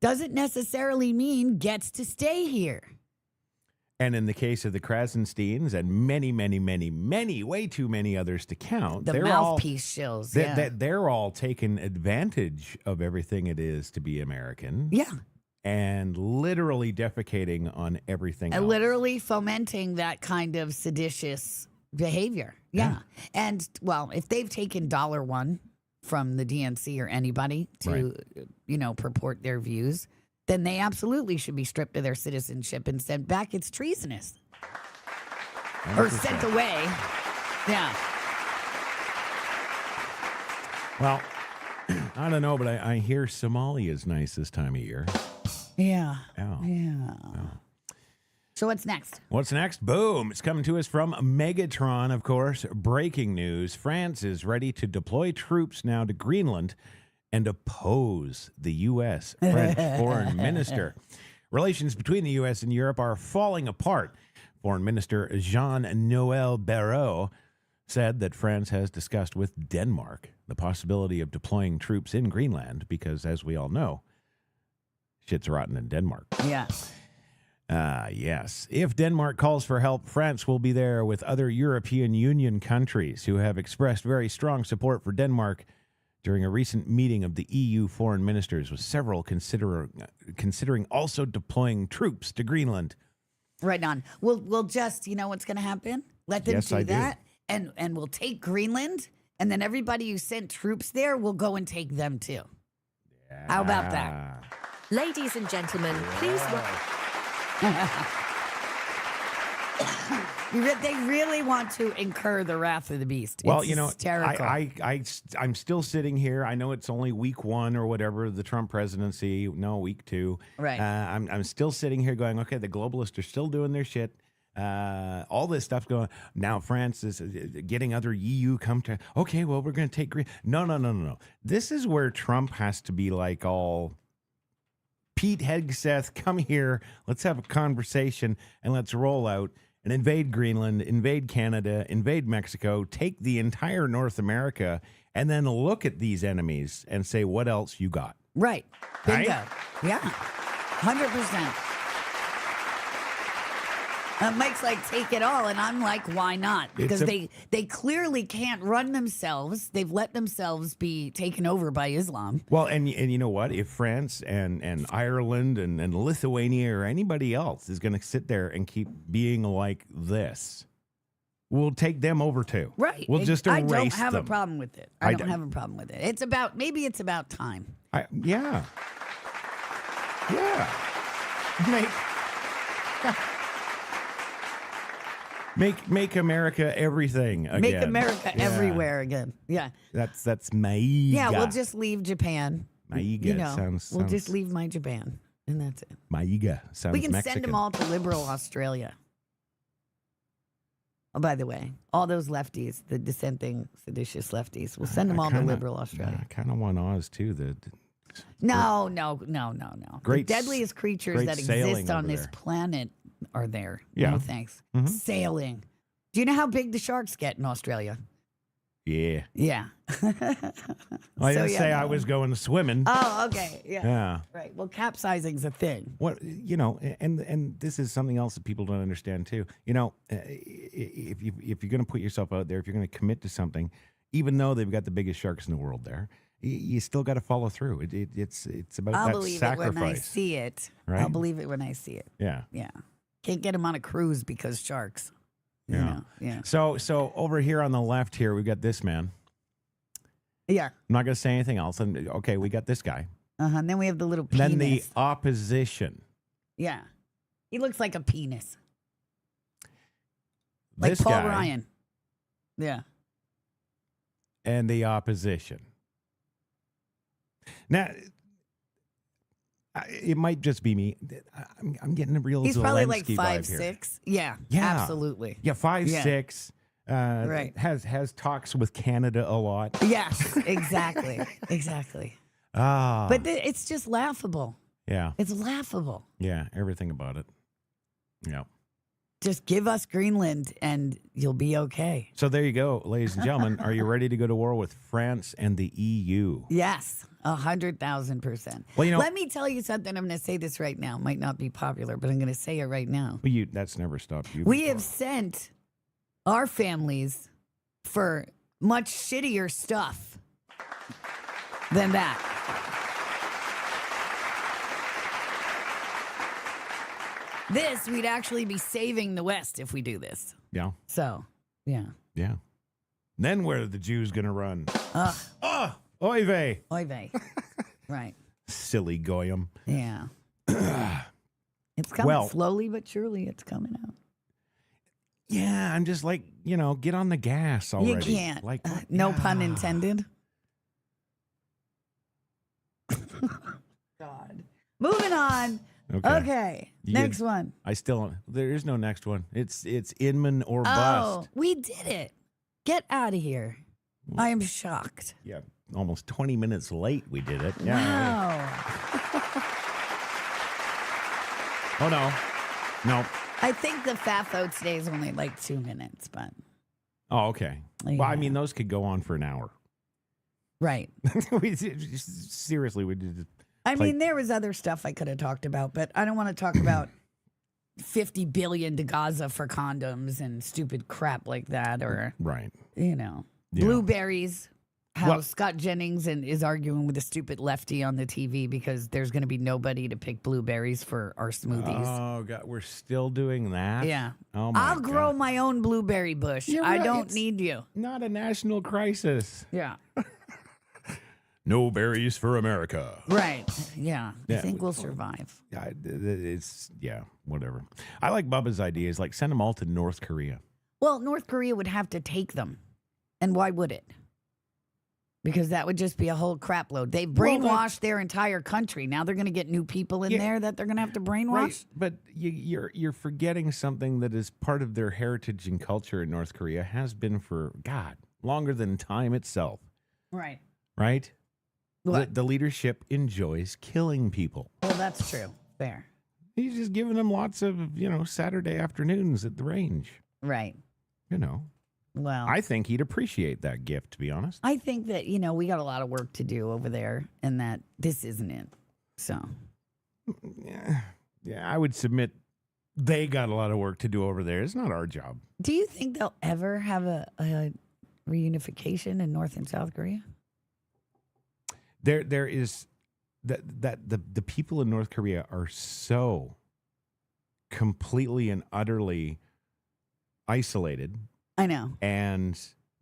doesn't necessarily mean gets to stay here. And in the case of the Krasensteins and many, way too many others to count, the mouthpiece shills, they're all taking advantage of everything it is to be American. Yeah. And literally defecating on everything else. Literally fomenting that kind of seditious behavior. Yeah. And, well, if they've taken $1 from the DNC or anybody to, purport their views, then they absolutely should be stripped of their citizenship and sent back. It's treasonous. 100%. Or sent away. Yeah. Well, I don't know, but I hear Somalia is nice this time of year. Yeah. Oh. Yeah. Oh. So what's next? What's next? Boom. It's coming to us from Megatron, of course. Breaking news. France is ready to deploy troops now to Greenland and oppose the U.S. French foreign minister. Relations between the U.S. and Europe are falling apart. Foreign Minister Jean-Noel Barrot said that France has discussed with Denmark the possibility of deploying troops in Greenland because, as we all know, shit's rotten in Denmark. Yeah. Yes. If Denmark calls for help, France will be there with other European Union countries who have expressed very strong support for Denmark during a recent meeting of the EU foreign ministers, with several considering also deploying troops to Greenland. Right on. We'll just, what's going to happen? Let them do that, and we'll take Greenland, and then everybody who sent troops there will go and take them too. Yeah. How about that? Ladies and gentlemen, please They really want to incur the wrath of the beast. Well, it's hysterical. I'm still sitting here. I know it's only week 1 or whatever, the Trump presidency. No, week 2. Right. I'm still sitting here going, okay, the globalists are still doing their shit. All this stuff's going. Now France is getting other EU come to. Okay, well, we're going to take. No. This is where Trump has to be like all. Pete Hegseth, come here. Let's have a conversation and let's roll out and invade Greenland, invade Canada, invade Mexico, take the entire North America, and then look at these enemies and say, what else you got? Right. Bingo. Right? Yeah. 100%. Mike's like, take it all. And I'm like, why not? Because they clearly can't run themselves. They've let themselves be taken over by Islam. Well, and you know what? If France and Ireland and Lithuania or anybody else is going to sit there and keep being like this, we'll take them over too. Right. We'll just erase them. I don't have a problem with it. I don't have a problem with it. Maybe it's about time. Yeah. Make America everything again. Make America everywhere again. Yeah. That's Maiga. Yeah, we'll just leave Japan. Maiga sounds. We'll just leave my Japan, and that's it. Maiga sounds We can Mexican. send them all to liberal Australia. Oh, by the way, all those lefties, the dissenting, seditious lefties, we'll send them all to liberal Australia. I kind of want Oz too. No. Great, the deadliest creatures that exist on this planet are there. Yeah. No thanks. Sailing. Do you know how big the sharks get in Australia? Yeah. Yeah. I didn't say I was going swimming. Oh, okay. Yeah. Right. Well, capsizing's a thing. What and this is something else that people don't understand too. If you're going to put yourself out there, if you're going to commit to something, even though they've got the biggest sharks in the world there, you still got to follow through. It's about I'll that believe sacrifice. it when I see it. Right? I'll believe it when I see it. Yeah. Yeah. Can't get them on a cruise because sharks. Yeah. Yeah. So over here on the left here, we've got this man. Yeah. I'm not going to say anything else. And okay, we got this guy. And then we have the little penis. Then the opposition. Yeah. He looks like a penis. Like This Paul guy Ryan. Yeah. and the opposition. Now, it might just be me. I'm getting a real He's probably like Zelensky vibe here. 5'6". Yeah. Yeah. Absolutely. Yeah, 5'6". Right. Has talks with Canada a lot. Yes. Exactly. Exactly. Ah. But it's just laughable. Yeah. It's laughable. Yeah. Everything about it. Yeah. Just give us Greenland and you'll be okay. So there you go, ladies and gentlemen. Are you ready to go to war with France and the EU? Yes, 100,000%. Well, let me tell you something. I'm going to say this right now. Might not be popular, but I'm going to say it right now. Well, that's never stopped you. We before. have sent our families for much shittier stuff than that. This, we'd actually be saving the West if we do this. Yeah. So, yeah. Yeah. Then where are the Jews going to run? Oy vey. Oy vey. Right. Silly goyim. Yeah. It's coming slowly but surely. It's coming out. Yeah, I'm just like, get on the gas already. You can't. Like, no pun intended. God. Moving on. Okay. Next one. There is no next one. It's Inman or bust. We did it. Get out of here. I am shocked. Yeah, almost 20 minutes late we did it. Yeah. Wow. Oh, no. No. I think the FAFO today is only like 2 minutes, but. Oh, okay. Yeah. Well, I mean, those could go on for an hour. Right. Seriously, we did. I mean, there was other stuff I could have talked about, but I don't want to talk about 50 billion to Gaza for condoms and stupid crap like that, or right. Blueberries. How Scott Jennings is arguing with a stupid lefty on the TV because there's going to be nobody to pick blueberries for our smoothies. Oh God, we're still doing that. Yeah. Oh my I'll grow my own blueberry bush. I don't need you. Not a national crisis. Yeah. No berries for America. Right. Yeah. I think we'll survive. Whatever. I like Bubba's ideas. Like, send them all to North Korea. Well, North Korea would have to take them. And why would it? Because that would just be a whole crap load. They've brainwashed their entire country. Now they're going to get new people in there that they're going to have to brainwash. Right. But you're forgetting something that is part of their heritage and culture in North Korea, has been for, God, longer than time itself. Right. Right? What? The leadership enjoys killing people. Well, that's true. Fair. He's just giving them lots of, Saturday afternoons at the range. Right. Well, I think he'd appreciate that gift, to be honest. I think that, we got a lot of work to do over there and that this isn't it. So. Yeah, I would submit They got a lot of work to do over there. It's not our job. Do you think they'll ever have a reunification in North and South Korea? There is the people in North Korea are so completely and utterly isolated. I know. And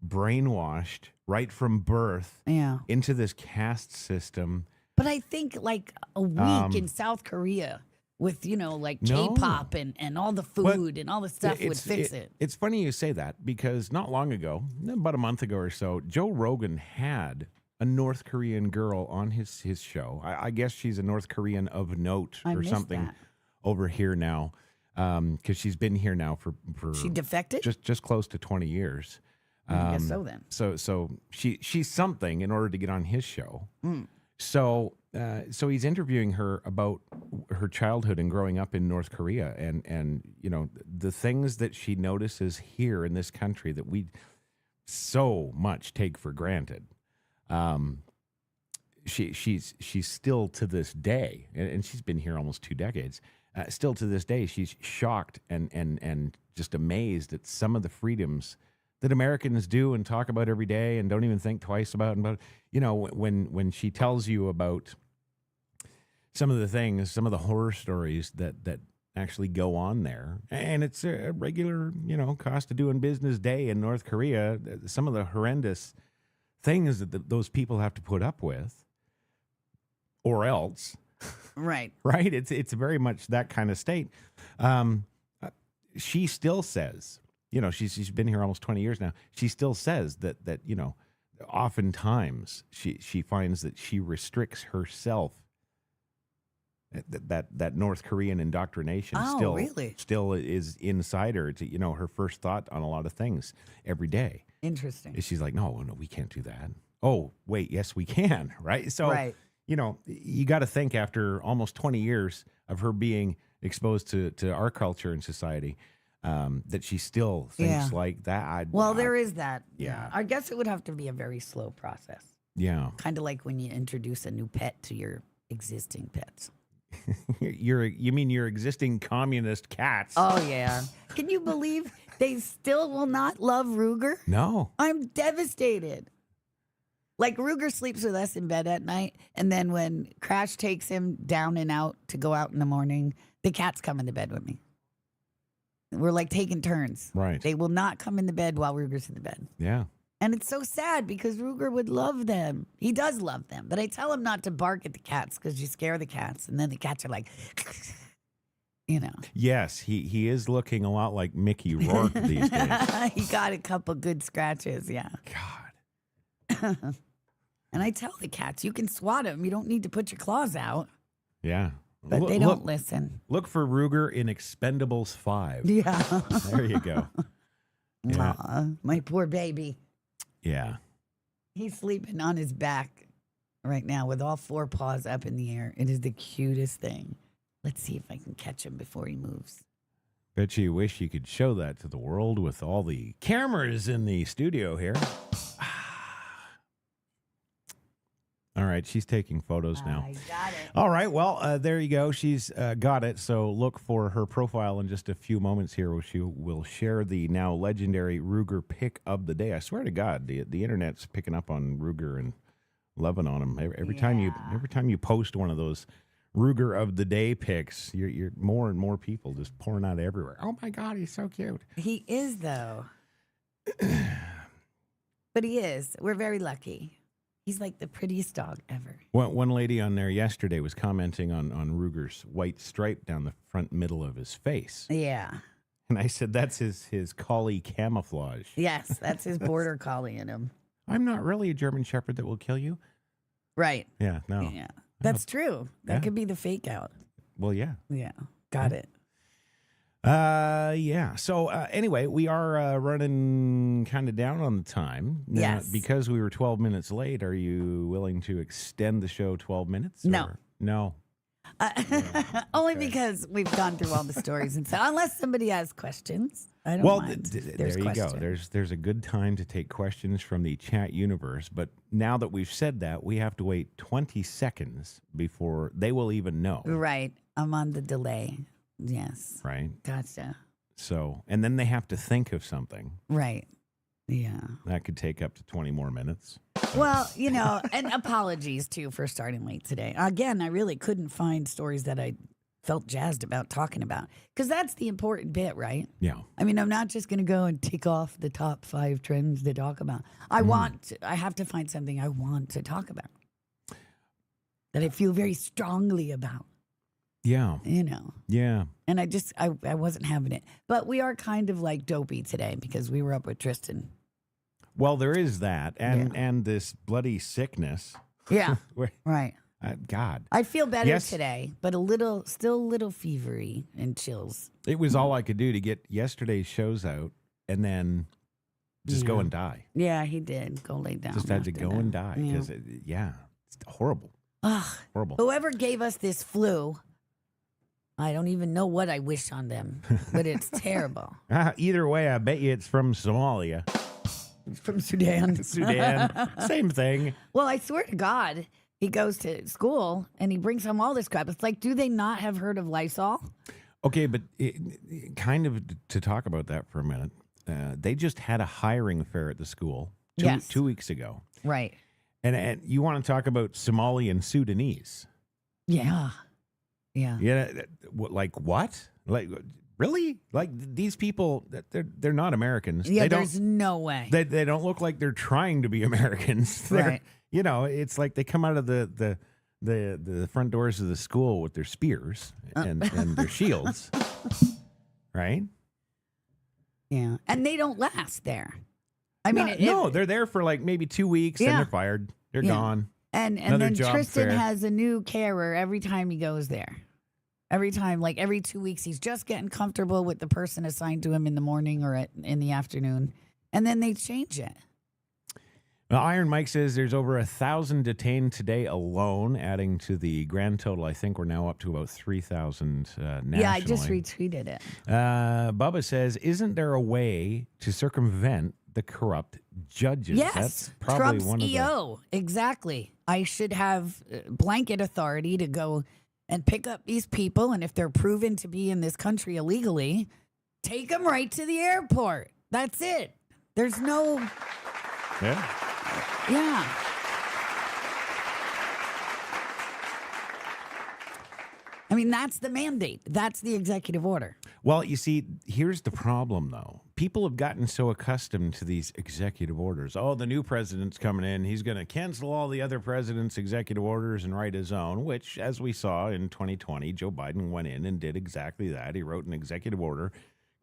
brainwashed right from birth into this caste system. But I think like a week in South Korea with, like K-pop and all the food and all the stuff would fix it. It's funny you say that because not long ago, about a month ago or so, Joe Rogan had a North Korean girl on his show. I guess she's a North Korean of note or something over here now. Because she's been here now for she defected just close to 20 years. I guess so then. So she's something in order to get on his show. So he's interviewing her about her childhood and growing up in North Korea and the things that she notices here in this country that we so much take for granted. She's still to this day, and she's been here almost 2 decades. Still to this day, she's shocked and just amazed at some of the freedoms that Americans do and talk about every day and don't even think twice about. When she tells you about some of the things, some of the horror stories that actually go on there, and it's a regular, cost of doing business day in North Korea. Some of the horrendous things that those people have to put up with, or else. Right. Right. It's very much that kind of state. She still says, she's been here almost 20 years now. She still says that oftentimes she finds that she restricts herself. That North Korean indoctrination still is inside her. To, her first thought on a lot of things every day. Interesting. She's like, no, we can't do that. Oh, wait, yes, we can. Right. So. Right. You got to think after almost 20 years of her being exposed to our culture and society, that she still thinks like that. There is that. Yeah. I guess it would have to be a very slow process. Yeah. Kind of like when you introduce a new pet to your existing pets. You mean your existing communist cats? Oh, yeah. Can you believe they still will not love Ruger? No. I'm devastated. Like Ruger sleeps with us in bed at night, and then when Crash takes him down and out to go out in the morning, the cats come into bed with me. We're like taking turns. Right. They will not come in the bed while Ruger's in the bed. Yeah. And it's so sad because Ruger would love them. He does love them, but I tell him not to bark at the cats because you scare the cats, and then the cats are like, Yes, he is looking a lot like Mickey Rourke these days. He got a couple good scratches, yeah. God. And I tell the cats, you can swat them. You don't need to put your claws out. Yeah. But they don't listen. Look for Ruger in Expendables 5. Yeah. There you go. Yeah. My poor baby. Yeah. He's sleeping on his back right now with all 4 paws up in the air. It is the cutest thing. Let's see if I can catch him before he moves. Bet you wish you could show that to the world with all the cameras in the studio here. All right, she's taking photos now. I got it. All right, well, there you go. She's got it. So look for her profile in just a few moments here where she will share the now legendary Ruger pick of the day. I swear to God, the internet's picking up on Ruger and loving on him. Every time you post one of those Ruger of the day pics, you're more and more people just pouring out everywhere. Oh my God, he's so cute. He is though. But he is. We're very lucky. He's like the prettiest dog ever. One lady on there yesterday was commenting on Ruger's white stripe down the front middle of his face. Yeah. And I said, that's his collie camouflage. Yes, that's his border collie in him. I'm not really a German Shepherd that will kill you. Right. Yeah, no. Yeah. That's true. That could be the fake out. Well, yeah. Yeah. Got it. Yeah. So anyway, we are running kind of down on the time. Now, yes. Because we were 12 minutes late, are you willing to extend the show 12 minutes? No. No. Only because we've gone through all the stories and so unless somebody has questions, I don't mind. There you go. There's a good time to take questions from the chat universe. But now that we've said that, we have to wait 20 seconds before they will even know. Right. I'm on the delay. Yes. Right. Gotcha. So, and then they have to think of something. Right. Yeah. That could take up to 20 more minutes. Well, and apologies too for starting late today. Again, I really couldn't find stories that I felt jazzed about talking about because that's the important bit, right? Yeah. I mean, I'm not just going to go and tick off the top 5 trends to talk about. I have to find something I want to talk about that I feel very strongly about. Yeah. Yeah. And I wasn't having it. But we are kind of like dopey today because we were up with Tristan. Well, there is that. And this bloody sickness. Yeah. Right. God. I feel better today, but still a little fevery and chills. It was all I could do to get yesterday's shows out and then just go and die. Yeah, he did. Go lay down. Just had to go and die because, it's horrible. Ugh. Horrible. Whoever gave us this flu, I don't even know what I wish on them, but it's terrible. Either way, I bet you it's from Somalia. From Sudan. Sudan. Same thing. Well, I swear to God, he goes to school and he brings home all this crap. It's like, do they not have heard of Lysol? Okay, but kind of to talk about that for a minute, they just had a hiring fair at the school 2 weeks ago. Right. And you want to talk about Somali and Sudanese. Yeah. Yeah. Yeah. Like what? Like really? Like these people, they're not Americans. Yeah, there's no way. They don't look like they're trying to be Americans. Right. It's like they come out of the front doors of the school with their spears and their shields. Right? Yeah. And they don't last there. I mean, no, they're there for like maybe 2 weeks and they're fired. They're gone. And then Tristan has a new carer every time he goes there. Every time, like every 2 weeks, he's just getting comfortable with the person assigned to him in the morning or in the afternoon. And then they change it. Well, Iron Mike says there's over 1,000 detained today alone, adding to the grand total. I think we're now up to about 3,000 nationally. Yeah, I just retweeted it. Bubba says, isn't there a way to circumvent the corrupt judges? Yes, That's probably Trump's one of EO. Exactly. I should have blanket authority to go and pick up these people, and if they're proven to be in this country illegally, take them right to the airport. That's it. There's no... Yeah. Yeah. I mean, that's the mandate. That's the executive order. Well, you see, here's the problem, though. People have gotten so accustomed to these executive orders. Oh, the new president's coming in. He's going to cancel all the other president's executive orders and write his own, which, as we saw in 2020, Joe Biden went in and did exactly that. He wrote an executive order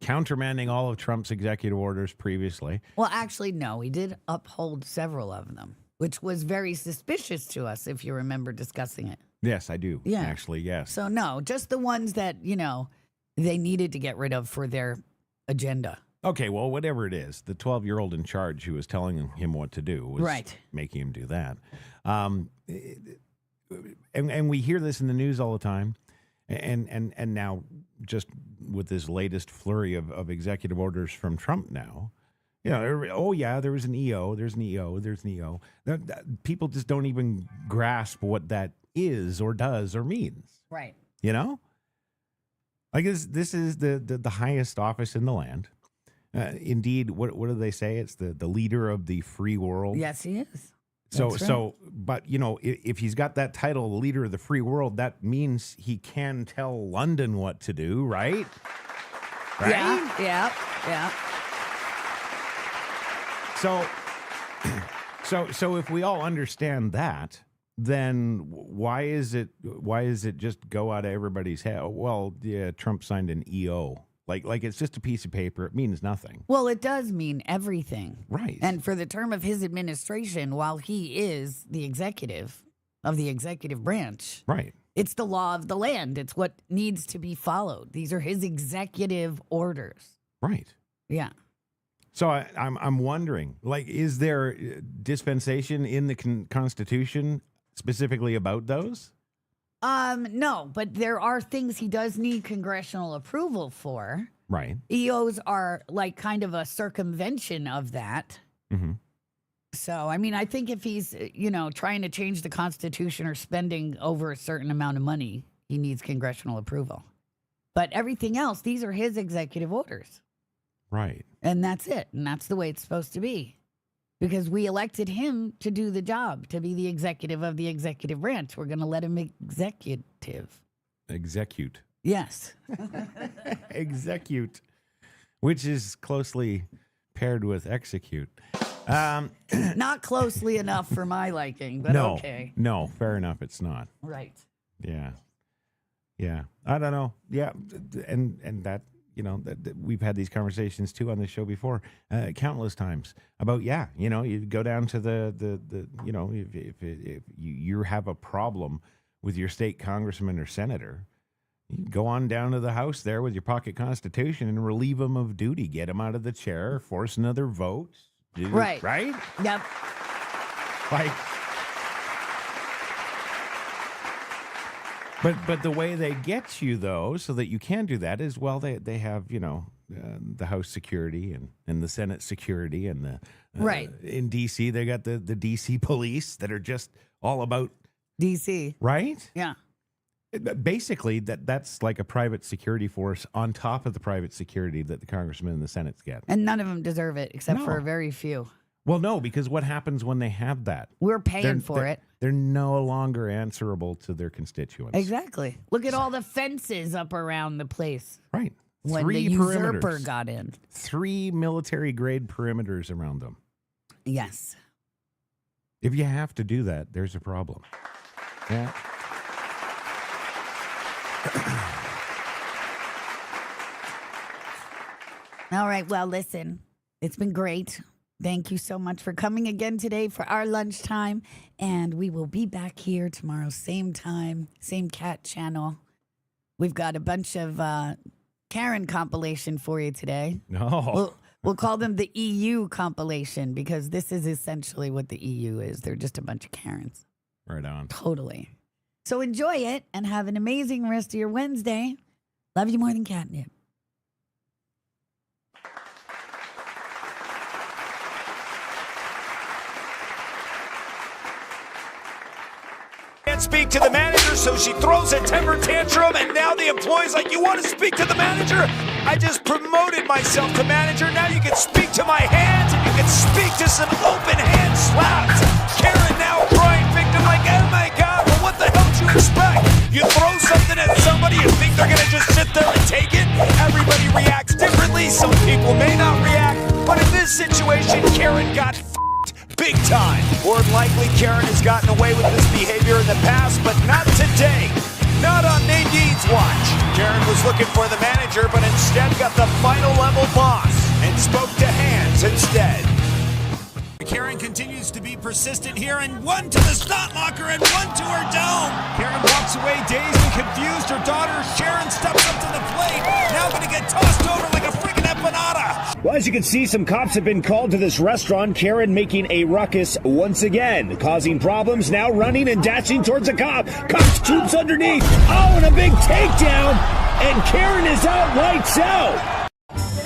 countermanding all of Trump's executive orders previously. Well, actually, no. He did uphold several of them, which was very suspicious to us, if you remember discussing it. Yes, I do. Yeah. Actually, yes. So, no, just the ones that, they needed to get rid of for their agenda. Okay, well, whatever it is, the 12-year-old in charge who was telling him what to do was making him do that. And we hear this in the news all the time. And now, just with this latest flurry of executive orders from Trump now, there was an EO, there's an EO, there's an EO. People just don't even grasp what that is or does or means. Right. Like this is the highest office in the land. Indeed, what do they say? It's the leader of the free world. Yes, he is. But if he's got that title, the leader of the free world, that means he can tell London what to do, right? Right? Yeah. So if we all understand that, then why is it just go out of everybody's head? Well, yeah, Trump signed an EO. Like it's just a piece of paper. It means nothing. Well, it does mean everything. Right. And for the term of his administration, while he is the executive of the executive branch. Right. It's the law of the land. It's what needs to be followed. These are his executive orders. Right. Yeah. So I'm wondering, like, is there dispensation in the Constitution specifically about those? No, but there are things he does need congressional approval for. Right. EOs are like kind of a circumvention of that. Mm-hmm. So, I mean, I think if he's, trying to change the Constitution or spending over a certain amount of money, he needs congressional approval. But everything else, these are his executive orders. Right. And that's it. And that's the way it's supposed to be. Because we elected him to do the job, to be the executive of the executive branch. We're going to let him Execute. Yes. Execute. Which is closely paired with execute. Not closely enough for my liking, but okay. No, fair enough. It's not. Right. Yeah. Yeah. I don't know. Yeah. And that, that we've had these conversations too on the show before, countless times about, you go down to the if you have a problem with your state congressman or senator, you go on down to the House there with your pocket constitution and relieve them of duty, get them out of the chair, force another vote. Right. Right? Yep. But the way they get you, though, so that you can do that is, well, they have, the House security and the Senate security and the right. In D.C., they got the D.C. police that are just all about D.C. Right? Yeah. Basically, that's like a private security force on top of the private security that the congressmen and the Senates get. And none of them deserve it, except for a very few. Well, no, because what happens when they have that? We're paying for it. They're no longer answerable to their constituents. Exactly. Look at all the fences up around the place. Right. When 3 the usurper perimeters. got in. 3 military-grade perimeters around them. Yes. If you have to do that, there's a problem. Yeah. All right. Well, listen, it's been great. Thank you so much for coming again today for our lunchtime. And we will be back here tomorrow, same time, same cat channel. We've got a bunch of Karen compilation for you today. No. We'll call them the EU compilation because this is essentially what the EU is. They're just a bunch of Karens. Right on. Totally. So enjoy it and have an amazing rest of your Wednesday. Love you more than catnip. Can't speak to the manager, so she throws a temper tantrum, and now the employee's like, you want to speak to the manager? I just promoted myself to manager. Now you can speak to my hands, and you can speak to some open hand slaps. Karen now crying victim like, oh my God, well what the hell did you expect? You throw something at somebody, you think they're going to just sit there and take it? Everybody reacts differently. Some people may not react, but in this situation, Karen got big time. More than likely, Karen has gotten away with this behavior in the past, but not today. Not on Nadine's watch. Karen was looking for the manager, but instead got the final level boss and spoke to hands instead. Karen continues to be persistent here, and one to the snot locker and one to her dome. Karen walks away dazed and confused. Her daughter Sharon steps up to the plate, now going to get tossed over like a freaking empanada. Well, as you can see, some cops have been called to this restaurant. Karen making a ruckus once again, causing problems, now running and dashing towards a cop. Cops troops underneath. Oh, and a big takedown, and Karen is out, lights out.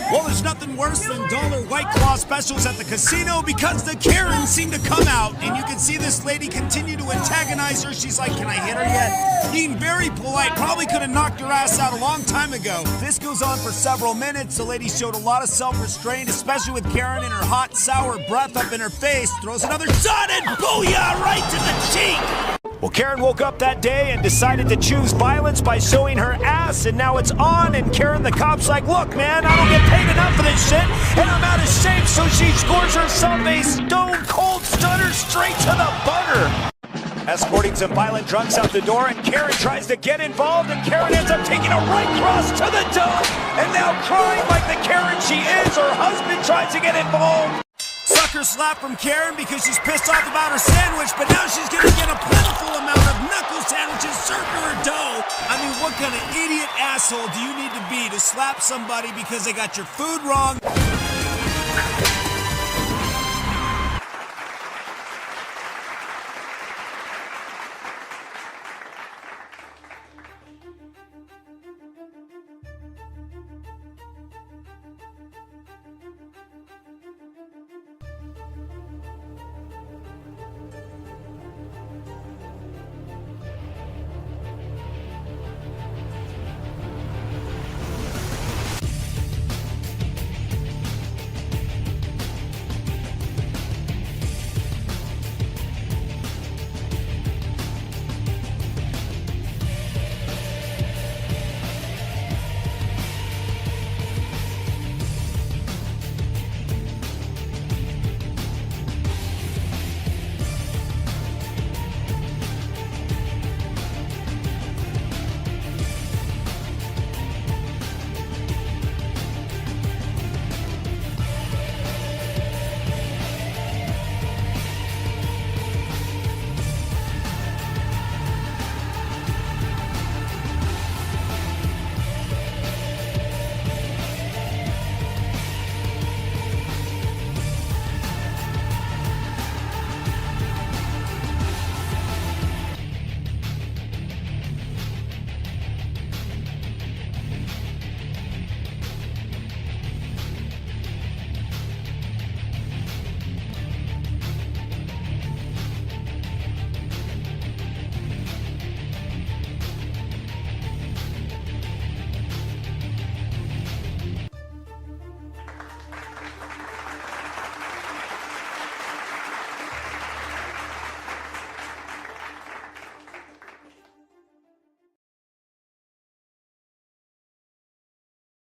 Well, there's nothing worse than dollar White Claw specials at the casino because the Karens seem to come out, and you can see this lady continue to antagonize her. She's like, can I hit her yet? Being very polite, probably could have knocked her ass out a long time ago. This goes on for several minutes. The lady showed a lot of self-restraint, especially with Karen and her hot, sour breath up in her face. Throws another shot and booyah right to the cheek. Well, Karen woke up that day and decided to choose violence by showing her ass, and now it's on, and Karen, the cop's like, look, man, I don't get paid enough for this shit, and I'm out of shape, so she scores herself a stone-cold stunner straight to the butter. Escorting some violent drunks out the door, and Karen tries to get involved, and Karen ends up taking a right cross to the dome, and now crying like the Karen she is, her husband tries to get involved. Sucker slap from Karen because she's pissed off about her sandwich, but now she's going to get a plentiful amount of knuckle sandwiches served to her dough. I mean, what kind of idiot asshole do you need to be to slap somebody because they got your food wrong?